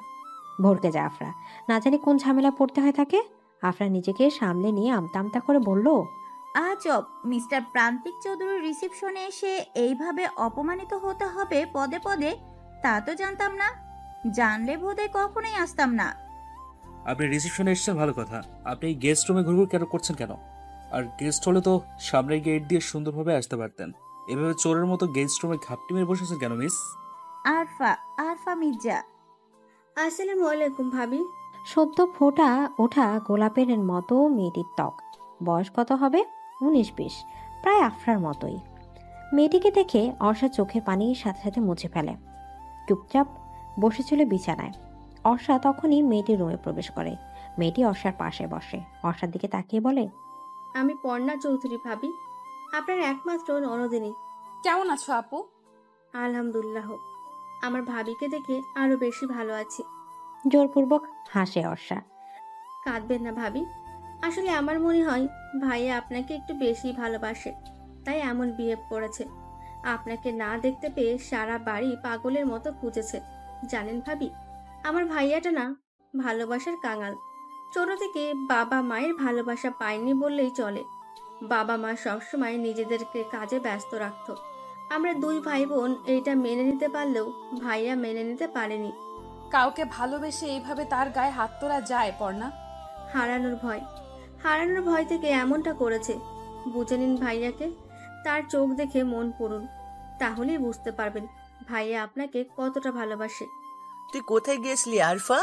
ভরকে যায় আফরা। না জানি কোন ঝামেলা পড়তে হয় তাকে। আফরা নিজেকে সামলে নিয়ে আমতা আমতা করে বলল, আজব, মিস্টার প্রান্তিক চৌধুরীর রিসেপশনে এসে এইভাবে অপমানিত হতে হবে পদে পদে, তা তো জানতাম না। জানলে বোধহয় কখনোই আসতাম না। আপনি রিসেপশনে এসেছেন ভালো কথা, আপনি গেস্ট রুমে ঘুরঘুর কেন করছেন কেন? আর গেস্ট হলে তো সামনের গেট দিয়ে সুন্দরভাবে আসতে পারতেন। এভাবে চোরের মতো গেস্ট রুমে ঘাপটি মেরে বসেছেন কেন মিস? আরফা মির্জা। আসসালামু আলাইকুম ভাবি। সদ্য ফোটা ওঠা গোলাপের মতো মেয়েটির ত্বক। বয়স কত হবে? 19-20, প্রায় আফরার মতোই। মেয়েটিকে দেখে অর্ষা চোখের পানি সাথে সাথে মুছে ফেলে। চুপচাপ বসেছিল বিছানায়। অর্ষা তখনই মেয়েটির রুমে প্রবেশ করে। মেয়েটি অর্ষার পাশে বসে। অর্ষার দিকে তাকিয়ে বলে, আমি পর্ণা চৌধুরী ভাবি, আপনার একমাত্র ননদিনী। কেমন আছো আপু? আলহামদুলিল্লাহ, আমার ভাবিকে দেখে আরো বেশি ভালো আছি। জোরপূর্বক হাসে অর্ষা। কাঁদবেন না ভাবি, আসলে আমার মনে হয় ভাইয়া আপনাকে একটু বেশি ভালোবাসে, তাই এমন বিহেভ করেছে। আপনাকে না দেখতে পেয়ে সারা বাড়ি পাগলের মতো খুঁজেছে। জানেন ভাবি, আমার ভাইয়াটা না ভালোবাসার কাঙাল। ছোট থেকে বাবা মায়ের ভালোবাসা পায়নি বললেই চলে। বাবা মা সবসময় নিজেদেরকে কাজে ব্যস্ত রাখতো। আমরা দুই ভাই বোন এইটা মেনে নিতে পারলেও ভাইয়া মেনে নিতে পারেনি। কাউকে ভালোবেসে এইভাবে তার গায়ে হাত তোলা যায় পর্ণা? হারানোর ভয়, হারানোর ভয় থেকে এমনটা করেছে। বুঝে নিন ভাইয়াকে, তার চোখ দেখে মন পড়ুন, তাহলেই বুঝতে পারবেন ভাইয়া আপনাকে কতটা ভালোবাসে। তুই কোথায় গিয়েছিলি আরফা?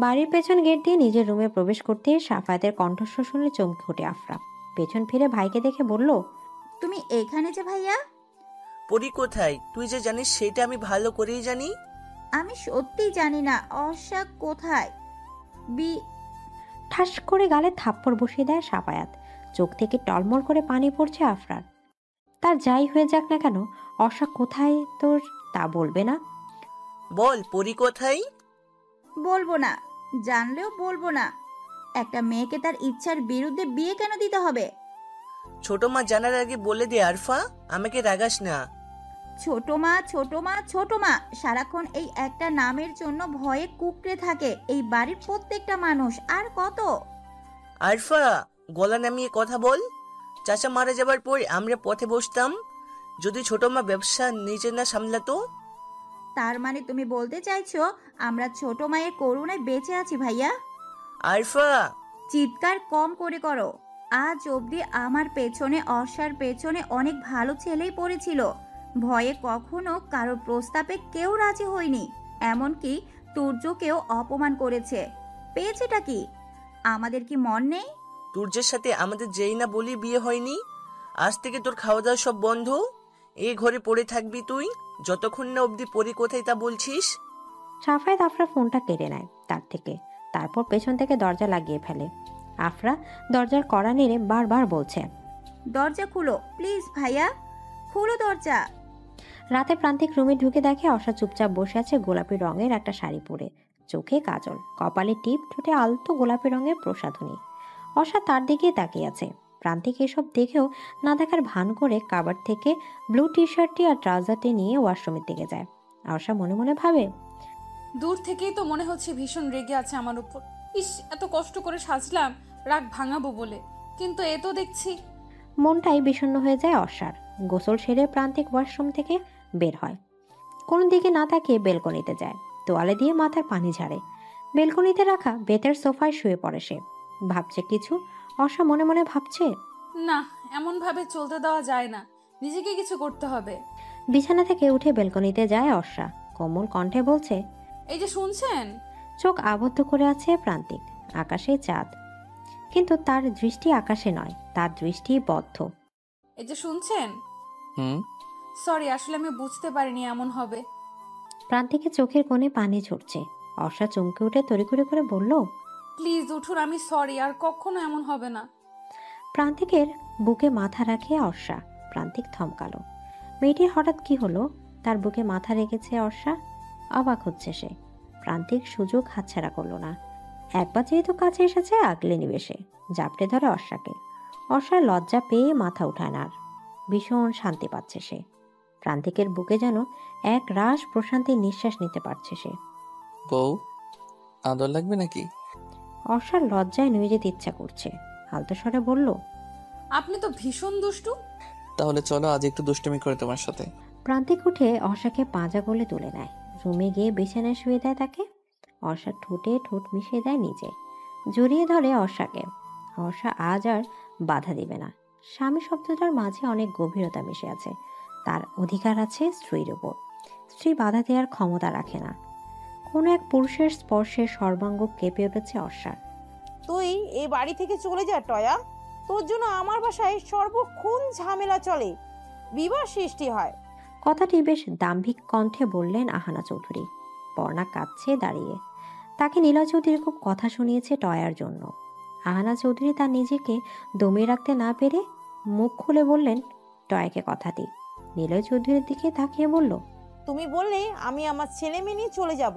বাড়ির পেছন গেট দিয়ে নিজের রুমে প্রবেশ করতে সাফায়াতের কণ্ঠস্বর শুনে চমকে ওঠে আফরা। পেছন ফিরে ভাইকে দেখে বলল, তুমি এখানে যে ভাইয়া? পরি কোথায় তুই যে জানিস সেটা আমি ভালো করেই জানি। আমি সত্যি জানি না অর্ষা কোথায়। ঠাস করে গালে থাপ্পড় বসিয়ে দেয় সাফায়াত। চোখ থেকে টলমল করে পানি পড়ছে আফরার। তার যাই হয়ে যাক না কেন, অর্ষা কোথায় তোর তা বলবে না? বল পরি কোথায়? বলবো না, জানলেও বলবো না। একটা মেয়েকে তার ইচ্ছার বিরুদ্ধে বিয়ে কেন দিতে হবে? ছোট মা জানার আগে বলে দে আরফা, আমাকে রাগাস না। ছোট মা ছোট মা ছোট মা, সারাক্ষণ এই একটা নামের জন্য ভয়ে কুকড়ে থাকে এই বাড়ির প্রত্যেকটা মানুষ। আর কত? আরফা, গলা নামিয়ে কথা বল। চাচা মারা যাবার পর আমরা পথে বসতাম, যদি ছোট মা ব্যবসা নিজে না সামলাতো। তার মানে তুমি বলতে চাইছো আমরা ছোট মায়ের করুণায় বেঁচে আছি ভাইয়া? আরফা, চিৎকার কম করে করো। আজ অবধি আমার পেছনে, অর্ষার পেছনে অনেক ভালো ছেলেই পড়েছিল। ভয়ে কখনো কারোর প্রস্তাবে কেউ রাজি হয়নি। এমনকি তুর্যকেও অপমান করেছে। পেয়েছেটা কি? আমাদের কি মন নেই? তুর্যের সাথে আমাদের যেই না বলি বিয়ে হয়নি। আজ থেকে তোর খাওয়া দাওয়া সব বন্ধ। এই ঘরে পড়ে থাকবি তুই যতক্ষণ না অবধি পরি কোথায় তা বলছিস। সাফায়াত আফরা ফোনটা কেড়ে নেয় তার থেকে, তারপর পেছন থেকে দরজা লাগিয়ে ফেলে। আফরা দরজার কড়া নেড়ে বারবার বলছে, দরজা খুলো প্লিজ ভাইয়া, খুলো দরজা। রাতে প্রান্তিক রুমে ঢুকে দেখে অর্ষা চুপচাপ বসে আছে গোলাপি রঙের একটা শাড়ি পরে, চোখে কাজল, কপালে টিপ, ঠোঁটে আলতো গোলাপি রঙের প্রসাধনী। অর্ষা তার দিকেই তাকিয়ে আছে। প্রান্তিক এসব দেখেও না দেখার ভান করে কাবার থেকে ব্লু টি শার্টটি আর ট্রাউজারটি নিয়ে ওয়াশরুমের দিকে যায়। অর্ষা মনে মনে ভাবে, দূর থেকেই তো মনে হচ্ছে ভীষণ রেগে আছে আমার উপর। ইস, এত কষ্ট করে সাজলাম রাগ ভাঙাবো বলে, কিন্তু এ তো দেখছি। মনটাই বিষণ্ণ হয়ে যায় অর্ষার। গোসল সেরে প্রান্তিক ওয়াশরুম থেকে বের হয়। কোনো দিকে না তাকিয়ে বেলকনিতে যায়, তোয়ালে দিয়ে মাথার পানি ঝাড়ে। বেলকনিতে রাখা বেতের সোফায় শুয়ে পড়ে সে। ভাবছে কিছু। অর্ষা মনে মনে ভাবছে, না, এমন ভাবে চলতে দেওয়া যায় না, নিজেকে কিছু করতে হবে। বিছানা থেকে উঠে বেলকনিতে যায় অর্ষা। কোমল কণ্ঠে বলছে, এই যে শুনছেন? চোখ আবদ্ধ করে আছে প্রান্তিক। আকাশে চাঁদ, কিন্তু তার দৃষ্টি আকাশে নয়, তার দৃষ্টি বদ্ধ। এই যে শুনছেন? সরি, আসলে আমি বুঝতে পারিনি এমন হবে। প্রান্তিকের চোখের কোণে পানি ঝরছে। অর্ষা চমকে উঠে তড়িঘড়ি করে বলল, প্লিজ উঠুন, আমি সরি, আর কখনো এমন হবে না। প্রান্তিকের বুকে মাথা রাখে অর্ষা। প্রান্তিক থমকালো। মেয়েটির হঠাৎ কি হলো? তার বুকে মাথা রেখেছে অর্ষা। অবাক হচ্ছে সে। প্রান্তিক সুযোগ হাতছাড়া করলো না। একবার যেহেতু কাছে এসেছে আগলে নিবে সে। জাপটে ধরে অর্ষাকে। অর্ষার লজ্জা পেয়ে মাথা উঠায় না আর। ভীষণ শান্তি পাচ্ছে সে। প্রান্তিকের বুকে যেন এক রাশ প্রশান্তির নিঃশ্বাস নিতে পারছে সে। বউ, আদর লাগবে নাকি? অর্ষার লজ্জায় নুয়ে যেতে ইচ্ছা করছে। আলতো স্বরে বলল, আপনি তো ভীষণ দুষ্টু। তাহলে চলো আজ একটু দুষ্টুমি করে তোমার সাথে। প্রান্তিক উঠে অর্ষাকে পাঁজা গলে তুলে নেয়। রুমে গিয়ে বিছানায় শুয়ে দেয় তাকে। অর্ষার ঠোঁটে ঠোঁট মিশিয়ে দেয় নিজে। জড়িয়ে ধরে অর্ষাকে। অর্ষা আজ আর বাধা দিবে না। স্বামী শব্দটার মাঝে অনেক গভীরতা মিশে আছে। তার অধিকার আছে স্ত্রীর উপর। স্ত্রী বাধা দেওয়ার ক্ষমতা রাখে না। কোনো এক পুরুষের স্পর্শে সর্বাঙ্গ কেঁপে উঠেছে অর্ষার। তুই এই বাড়ি থেকে চলে যা টয়া, তোর জন্য আমার বাসায় সর্বক্ষণ ঝামেলা চলে, বিবাদ সৃষ্টি হয়। কথাটি বেশ দাম্ভিক কণ্ঠে বললেন আহানা চৌধুরী। পর্ণা কাঁদছে দাঁড়িয়ে। তাকে নীলা চৌধুরী খুব কথা শুনিয়েছে টয়ার জন্য। আহানা চৌধুরী তার নিজেকে দমিয়ে রাখতে না পেরে মুখ খুলে বললেন টয়াকে কথাটি। নিলয় চৌধুরীর দিকে তাকিয়ে বলল, তুমি বললে আমি আমার ছেলে মেয়ে নিয়ে চলে যাব,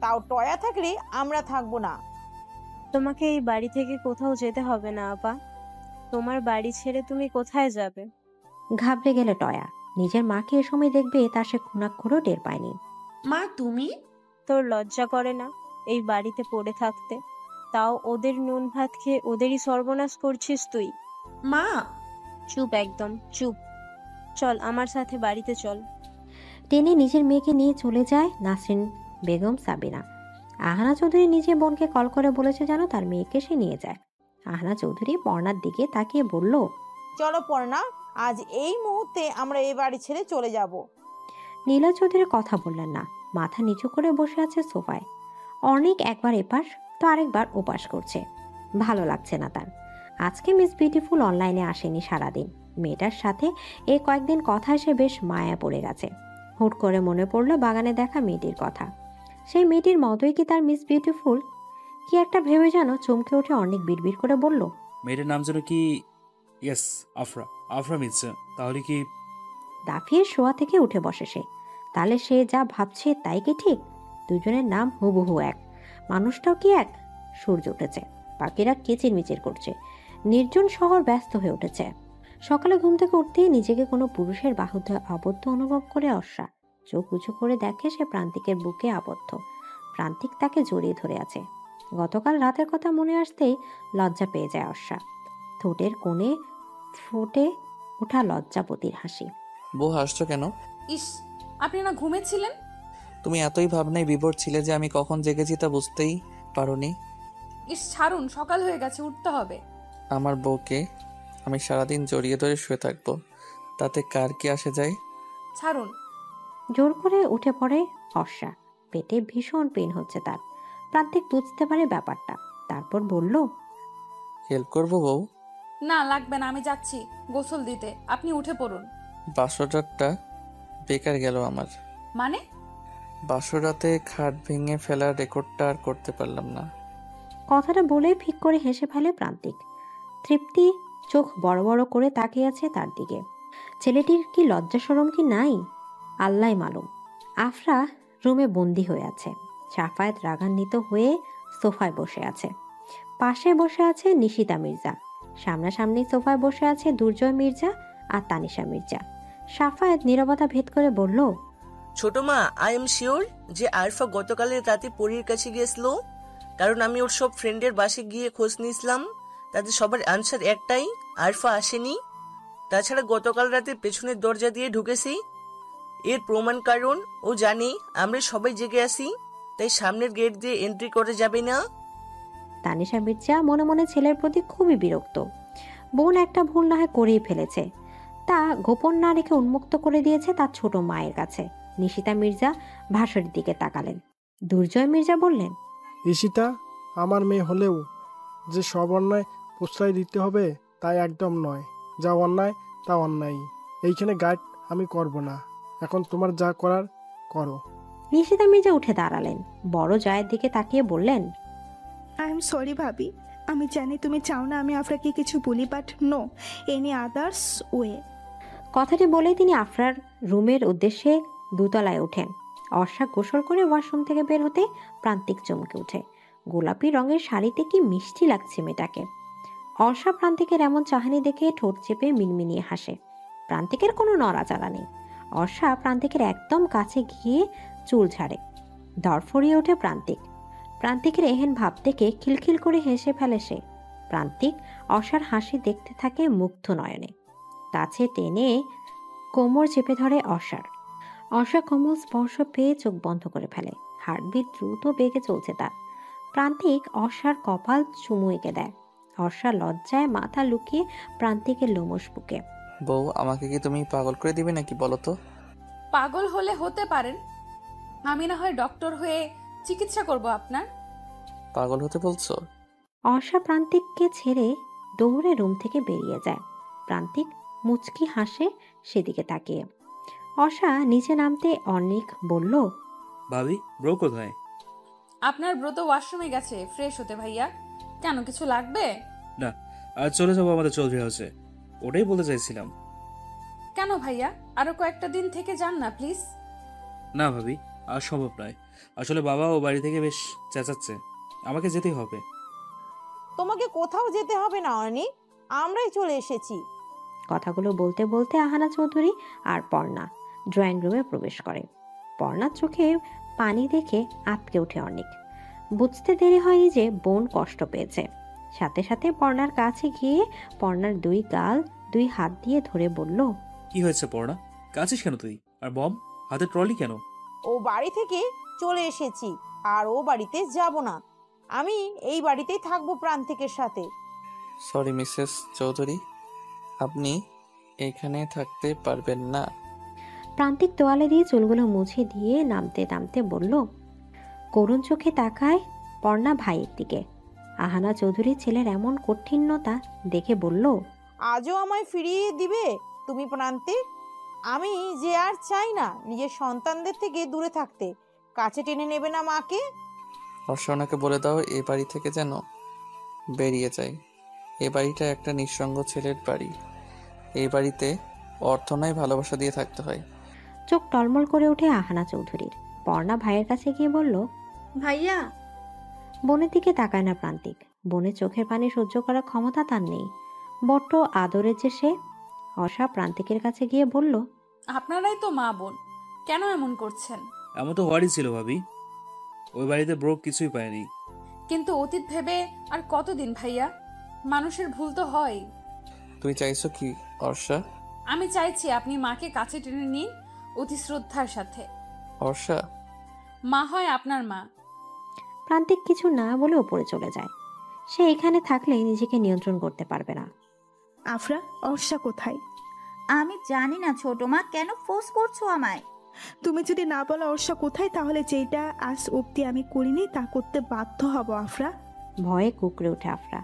তাও টয়া থাকলে আমরা থাকবো না। তোমাকে এই বাড়ি থেকে কোথাও যেতে হবে না আপা। তোমার বাড়ি ছেড়ে তুমি কোথায় যাবে? ঘাবড়ে গেল টয়া। নিজের মাকে এ সময় দেখবে তা সে খুনাক্ষরও টের পায়নি। মা তুমি? তোর লজ্জা করে না এই বাড়িতে পড়ে থাকতে? তাও ওদের নুন ভাত খেয়ে ওদেরই সর্বনাশ করছিস তুই। মা! চুপ, একদম চুপ। চল আমার সাথে বাড়িতে চল। টেনে নিজের মেয়েকে নিয়ে চলে যায় নাসরিন বেগম সাবিনা। আহানা চৌধুরী নিজে বোনকে কল করে বলেছে যেন তার মেয়েকে সে নিয়ে যায়। আহানা চৌধুরী পর্ণার দিকে তাকিয়ে বলল, চলো পর্ণা, আজ এই মুহূর্তে আমরা এই বাড়ি ছেড়ে চলে যাব। নীলা চৌধুরী কথা বললেন না, মাথা নিচু করে বসে আছে সোফায়। অনেক একবার এপাশ তো আরেকবার ওপাশ করছে। ভালো লাগছে না তার। আজকে মিস বিউটিফুল অনলাইনে আসেনি সারাদিন। মেয়েটার সাথে এই কয়েকদিন কথা এসে বেশ মায়া পড়ে গেছে। হুট করে মনে পড়লো বাগানে দেখা মেয়েটির কথা। সেই মেয়েটির মতোই কি তার মিস বিউটিফুল? কি একটা ভেবে যেন চমকে উঠে অনেক বিড়বিড় করে বলল, মেয়েটার নাম যেন কি? ইয়েস, আফরা। আফরা মির্জা। তাহলে কি? দাফিয়ে শোয়া থেকে উঠে বসে সে। তাহলে সে যা ভাবছে তাই কি ঠিক? দুজনের নাম হুবহু এক, মানুষটাও কি এক? সূর্য উঠেছে, পাখিরা কিচিরমিচির করছে, নির্জন শহর ব্যস্ত হয়ে উঠেছে। সকালে ঘুম থেকে উঠতেই নিজেকে কোনো পুরুষের বাহুতে আবদ্ধ অনুভব করে অর্ষা। চোখ উঁচু করে দেখে সে প্রান্তিকের বুকে আবদ্ধ। প্রান্তিক তাকে জড়িয়ে ধরে আছে। গতকাল রাতের কথা মনে আসতেই লজ্জা পেয়ে যায় অর্ষা। ঠোঁটের কোণে ফুটে ওঠা লজ্জাপতির হাসি। বউ হাসছো কেন? ইস, আপনি না ঘুমেছিলেন? তুমি এতই ভাবনায় বিভোর ছিলে যে আমি কখন জেগেছি তা বুঝতেই পারোনি। ইস ছাড়ুন, সকাল হয়ে গেছে, উঠতে হবে। আমার বউকে আমি সারাদিন জড়িয়ে ধরে শুয়ে থাকবো, তাতে কার কি আসে যায়? ছাড়ুন। জোর করে উঠে পড়ে অর্ষা। পেটে ভীষণ পেন হচ্ছে তার। প্রান্তিক বুঝতে পারে ব্যাপারটা, তারপর বলল, হেল্প করবো বউ? না লাগবে না, আমি যাচ্ছি গোসল দিতে, আপনি উঠে পড়ুন। বাসরাতটা বেকার গেল আমার। মানে? বাসরাতে খাট ভেঙে ফেলার রেকর্ডটা আর করতে পারলাম না। কথাটা বলে ফিক করে হেসে ফেলে প্রান্তিক। তৃপ্তি চোখ বড় বড় করে তাকিয়ে আছে তার দিকে। ছেলেটির কি লজ্জা শরম কি নাই? আল্লাহ মালুম। আফরা রুমে বন্দি হয়ে আছে। সাফায়েত রাগান্বিত হয়ে সোফায় বসে আছে। পাশে বসে আছে নিশিতা মির্জা। সামনাসামনি সোফায় বসে আছে দুর্জয় মির্জা আর তানিশা মির্জা। সাফায়েত নীরবতা ভেদ করে বলল, ছোট মা, আই এম শিওর যে আরফা গতকালের রাতে পরীর কাছে গিয়েছিল, কারণ আমি ওর সব ফ্রেন্ডের বাসে গিয়ে খোঁজ নিয়েছিলাম। তাদের সবার আনসার একটাই, আরফা আসেনি। তাছাড়া গতকাল রাতে পেছনের দরজা দিয়ে ঢুকেছি। এর প্রমাণ কারণ ও জানি আমরা সবাই জেগে আছি, তাই সামনের গেট দিয়ে এন্ট্রি করে যাবে না। তানিশা মির্জা মনে মনে ছেলের প্রতি খুবই বিরক্ত। বোন একটা ভুল না হয় করেই ফেলেছে, তা গোপন না রেখে উন্মুক্ত করে দিয়েছে তার ছোট মায়ের কাছে। নিশিতা মির্জা ভাসুরের দিকে তাকালেন। দুর্জয় মির্জা বললেন, ঈশিতা আমার মেয়ে হলেও যে সব অন্যায় প্রশ্রয় দিতে হবে তাই একদম নয়। যা অন্যায় তা অন্যায়। এইখানে গাইড আমি করব না। এখন তোমার যা করার করো। নিশিতা মির্জা উঠে দাঁড়ালেন। বড় জয়ের দিকে তাকিয়ে বললেন, আই এম সরি ভাবি, আমি জানি তুমি চাও না আমি আফরাকে কিছু বলি, but no any others way. কথাটি বলে তিনি আফরার রুমের উদ্দেশ্যে দোতলায় ওঠেন। অর্ষা গোসল করে ওয়াশরুম থেকে বের হতে প্রান্তিক চমকে ওঠে। গোলাপি রঙের শাড়িতে কি মিষ্টি লাগছে মেয়েটাকে। অর্ষা প্রান্তিকের এমন চাহনি দেখে ঠোঁট চেপে মিনমিনিয়ে হাসে। প্রান্তিকের কোনো নড়াচড়া নেই। অর্ষা প্রান্তিকের একদম কাছে গিয়ে চুল ঝাড়ে। দরফরিয়ে ওঠে প্রান্তিক। প্রান্তিকের এহেন ভাব থেকে খিলখিল করে হেসে ফেলে সে। প্রান্তিক অর্ষার হাসি দেখতে থাকে মুগ্ধ নয়নে। কাছে টেনে কোমর চেপে ধরে অর্ষার। অর্ষা কোমল স্পর্শ পেয়ে চোখ বন্ধ করে ফেলে। হার্টবিট দ্রুত বেগে চলছে তার। প্রান্তিক অর্ষার কপাল চুমু এঁকে দেয়। অর্ষা লজ্জায় মাথা লুকিয়ে প্রান্তিকের লোমশ বুকে। বউ, আমাকে কি তুমি পাগল করে দিবে নাকি বলো তো? পাগল হলে হতে পারেন, আমি না হয় ডক্টর হয়ে চিকিৎসা করব আপনার। পাগল হতে বলছো? অর্ষা প্রান্তিককে ছেড়ে দৌড়ে রুম থেকে বেরিয়ে যায়। প্রান্তিক মুচকি হাসে সেদিকে তাকিয়ে। অর্ষা নিচে নামতে অনেক বলল, ভাবি, ব্রো কোথায়? আপনার ব্রত ওয়াশরুমে গেছে ফ্রেশ হতে। ভাইয়া, কেন কিছু লাগবে? না, আর চলে যাবো আমাদের চৌধুরী হাউসে, ওটাই বলতে চাইছিলাম। কেন ভাইয়া, আরো কয়েকটা দিন থেকে যান না প্লিজ। না ভাবি, আর সম্ভব নয়। আসলে বাবা ও বাড়ি থেকে বেশ চেঁচাচ্ছে, আমাকে যেতেই হবে। তোমাকে কোথাও যেতে হবে না অর্ণিক, আমরাই চলে এসেছি। কথাগুলো বলতে বলতে আহানা চৌধুরী আর পর্ণা ড্রয়িং রুমে প্রবেশ করে। পর্ণার চোখে পানি দেখে আঁতকে ওঠে অনেক। বুঝতে দেরি হয়নি যে বোন কষ্ট পেয়েছে। সাথে সাথে পর্ণার কাছে গিয়ে পর্ণার দুই গাল দুই হাত দিয়ে ধরে বলল, কি হয়েছে পড়া? কাছিস কেন তুই? আর বম হাতে ট্রলি কেন? ও বাড়ি থেকে চলে এসেছি, আর ও বাড়িতে যাব না। আমি এই বাড়িতেই থাকবো প্রান্তিকের সাথে। সরি মিসেস চৌধুরী, আপনি এখানে থাকতে পারবেন না। প্রান্তিক তোয়ালে দিয়ে চুলগুলো মুছে দিয়ে নামতে নামতে বলল। করুণ চোখে তাকায় পর্ণা ভাইয়ের দিকে। আহানা চৌধুরী ছেলের এমন কঠিনতা দেখে বলল, আজও আমায় ফিরিয়ে দিবে তুমি প্রান্তিক? আমি যে আর চাই না নিজের সন্তানদের থেকে দূরে থাকতে। কাছে টেনে নেবে না মাকে? অর্ষণাকে বলে দাও এই বাড়ি থেকে যেন বেরিয়ে যায়। এই বাড়িটা একটা নিঃসঙ্গ ছেলের বাড়ি। এই বাড়িতে অর্থ নয়, ভালোবাসা দিয়ে থাকতে হয়। চোখ টলমল করে ওঠে আহানা চৌধুরীর। পর্ণা ভাইয়ের কাছে গিয়ে বলল, ভাইয়া। বোনের দিকে তাকায় না প্রান্তিক। বোনের চোখের পানি সহ্য করার ক্ষমতা তার নেই। বড্ড আদরের যে সে। অর্ষা প্রান্তিকের কাছে গিয়ে বলল, আপনারাই তো মা বোন, কেন এমন করছেন? এমন তো হওয়ারই ছিল ভাবি, ওই বাড়িতে ব্রোক কিছুই পায়নি। কিন্তু অতীত ভেবে আর কতদিন ভাইয়া? মানুষের ভুল তো হয়। তুই চাইছো কি অর্ষা? আমি চাইছি আপনি মাকে কাছে টেনে নিন অতি শ্রদ্ধার সাথে। অর্ষা মা হয় আপনার মা। প্রান্তিক কিছু না বলে ওপরে চলে যায়। সে এখানে থাকলে নিজেকে নিয়ন্ত্রণ করতে পারবে না। আফরা, অর্ষা কোথায়? আমি জানি না ছোট মা, কেন ফোর্স করছো আমায়? তুমি যদি না বলো অর্ষা কোথায়, তাহলে যেটা আজ অব্দি আমি করিনি তা করতে বাধ্য হব আফরা। ভয়ে কুকড়ে ওঠে আফরা।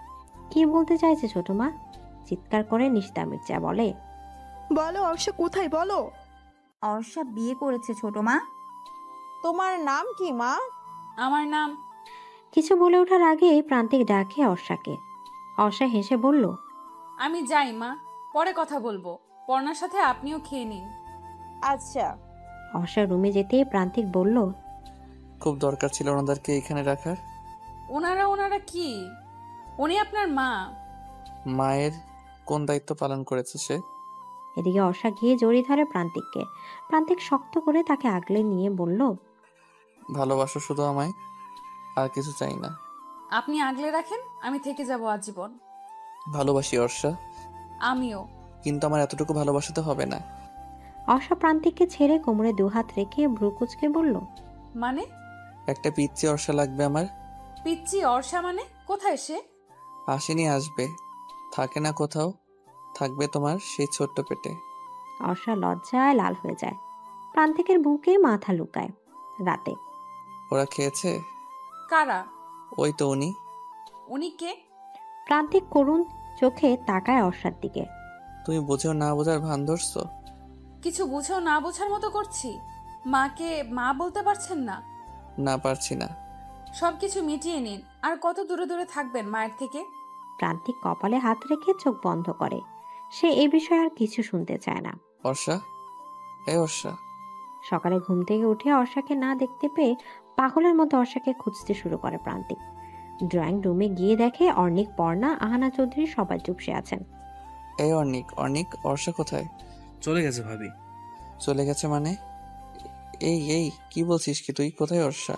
কি বলতে চাইছে ছোট মা? চিৎকার করে নিশিতা মির্জা বলে, বলো অর্ষা কোথায়, বলো। অর্ষা বিয়ে করেছে ছোট মা। তোমার নাম কি মা? আমার নাম। কিছু বলে ওঠার আগে প্রান্তিক ডাকে অর্ষাকে। অর্ষা হেসে বলল, আমি যাই মা, পরে কথা বলবো। পর্ণার সাথে আপনিও খেয়ে নিন। আচ্ছা। অর্ষা রুমে যেতে প্রান্তিক বলল, খুব দরকার ছিল ওনাদেরকে এখানে রাখার। ওনারা কি? উনি আপনার মা। মায়ের কোন দায়িত্ব পালন করেছে সে? এদিকে অর্ষা গিয়ে জড়িয়ে ধরে প্রান্তিককে। প্রান্তিক শক্ত করে তাকে আগলে নিয়ে বলল, ভালোবাসো শুধু আমায়, আর কিছু চাই না। আপনি আগলে রাখেন, আমি থেকে যাব আজীবন। ভালোবাসি অর্ষা। আমিও। কিন্তু আমার এতটুকু ভালোবাসাতে হবে না। অর্ষা প্রান্তিককে ছেড়ে কোমরে দুহাত রেখে ভ্রু কুঁচকে বলল, মানে? একটা পিচ্চি অর্ষা লাগবে আমার। পিচ্চি অর্ষা মানে? কোথায় সে? আসেনি, আসবে। থাকে না কোথাও, থাকবে তোমার সেই ছোট্ট পেটে। অর্ষা লজ্জায় লাল হয়ে যায়। প্রান্তিকের বুকে মাথা লুকায়। রাতে ওরা খেয়েছে? কারা? ওই তো উনি। উনি কে? প্রান্তিক করুণ চোখে তাকায় অর্ষার দিকে। তুমি বুঝেও না বোঝার ভান ধরছো? কিছু বুঝেও না বোঝার মতো করছি? মাকে মা বলতে পারছেন না? না, পারছি না। সবকিছু মিটিয়ে নিন। আর কত দূরে দূরে থাকবেন মায়ের থেকে? প্রান্তিক কপালে হাত রেখে চোখ বন্ধ করে। সে এ বিষয়ে আর কিছু শুনতে চায় না। অর্ষা, এই অর্ষা। সকালে ঘুম থেকে উঠে অর্ষাকে না দেখতে পেয়ে পাগলের মতো অর্ষাকে খুঁজতে শুরু করে প্রান্তিক। ড্রয়িং রুমে গিয়ে দেখে অর্ণিক, পর্ণা, আহানা চৌধুরী সবাই চুপসে আছেন। এই অর্ণিক, অর্ষা কোথায়? চলে গেছে ভাবি। চলে গেছে মানে? এই কি বলছিস কি তুই? কোথায় অর্ষা?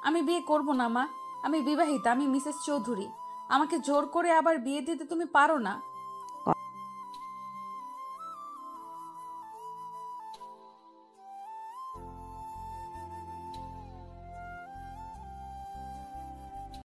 আমি বিয়ে করব না মা। আমি বিবাহিতা, আমি মিসেস চৌধুরী। আমাকে জোর করে আবার বিয়ে দিতে তুমি পারো না।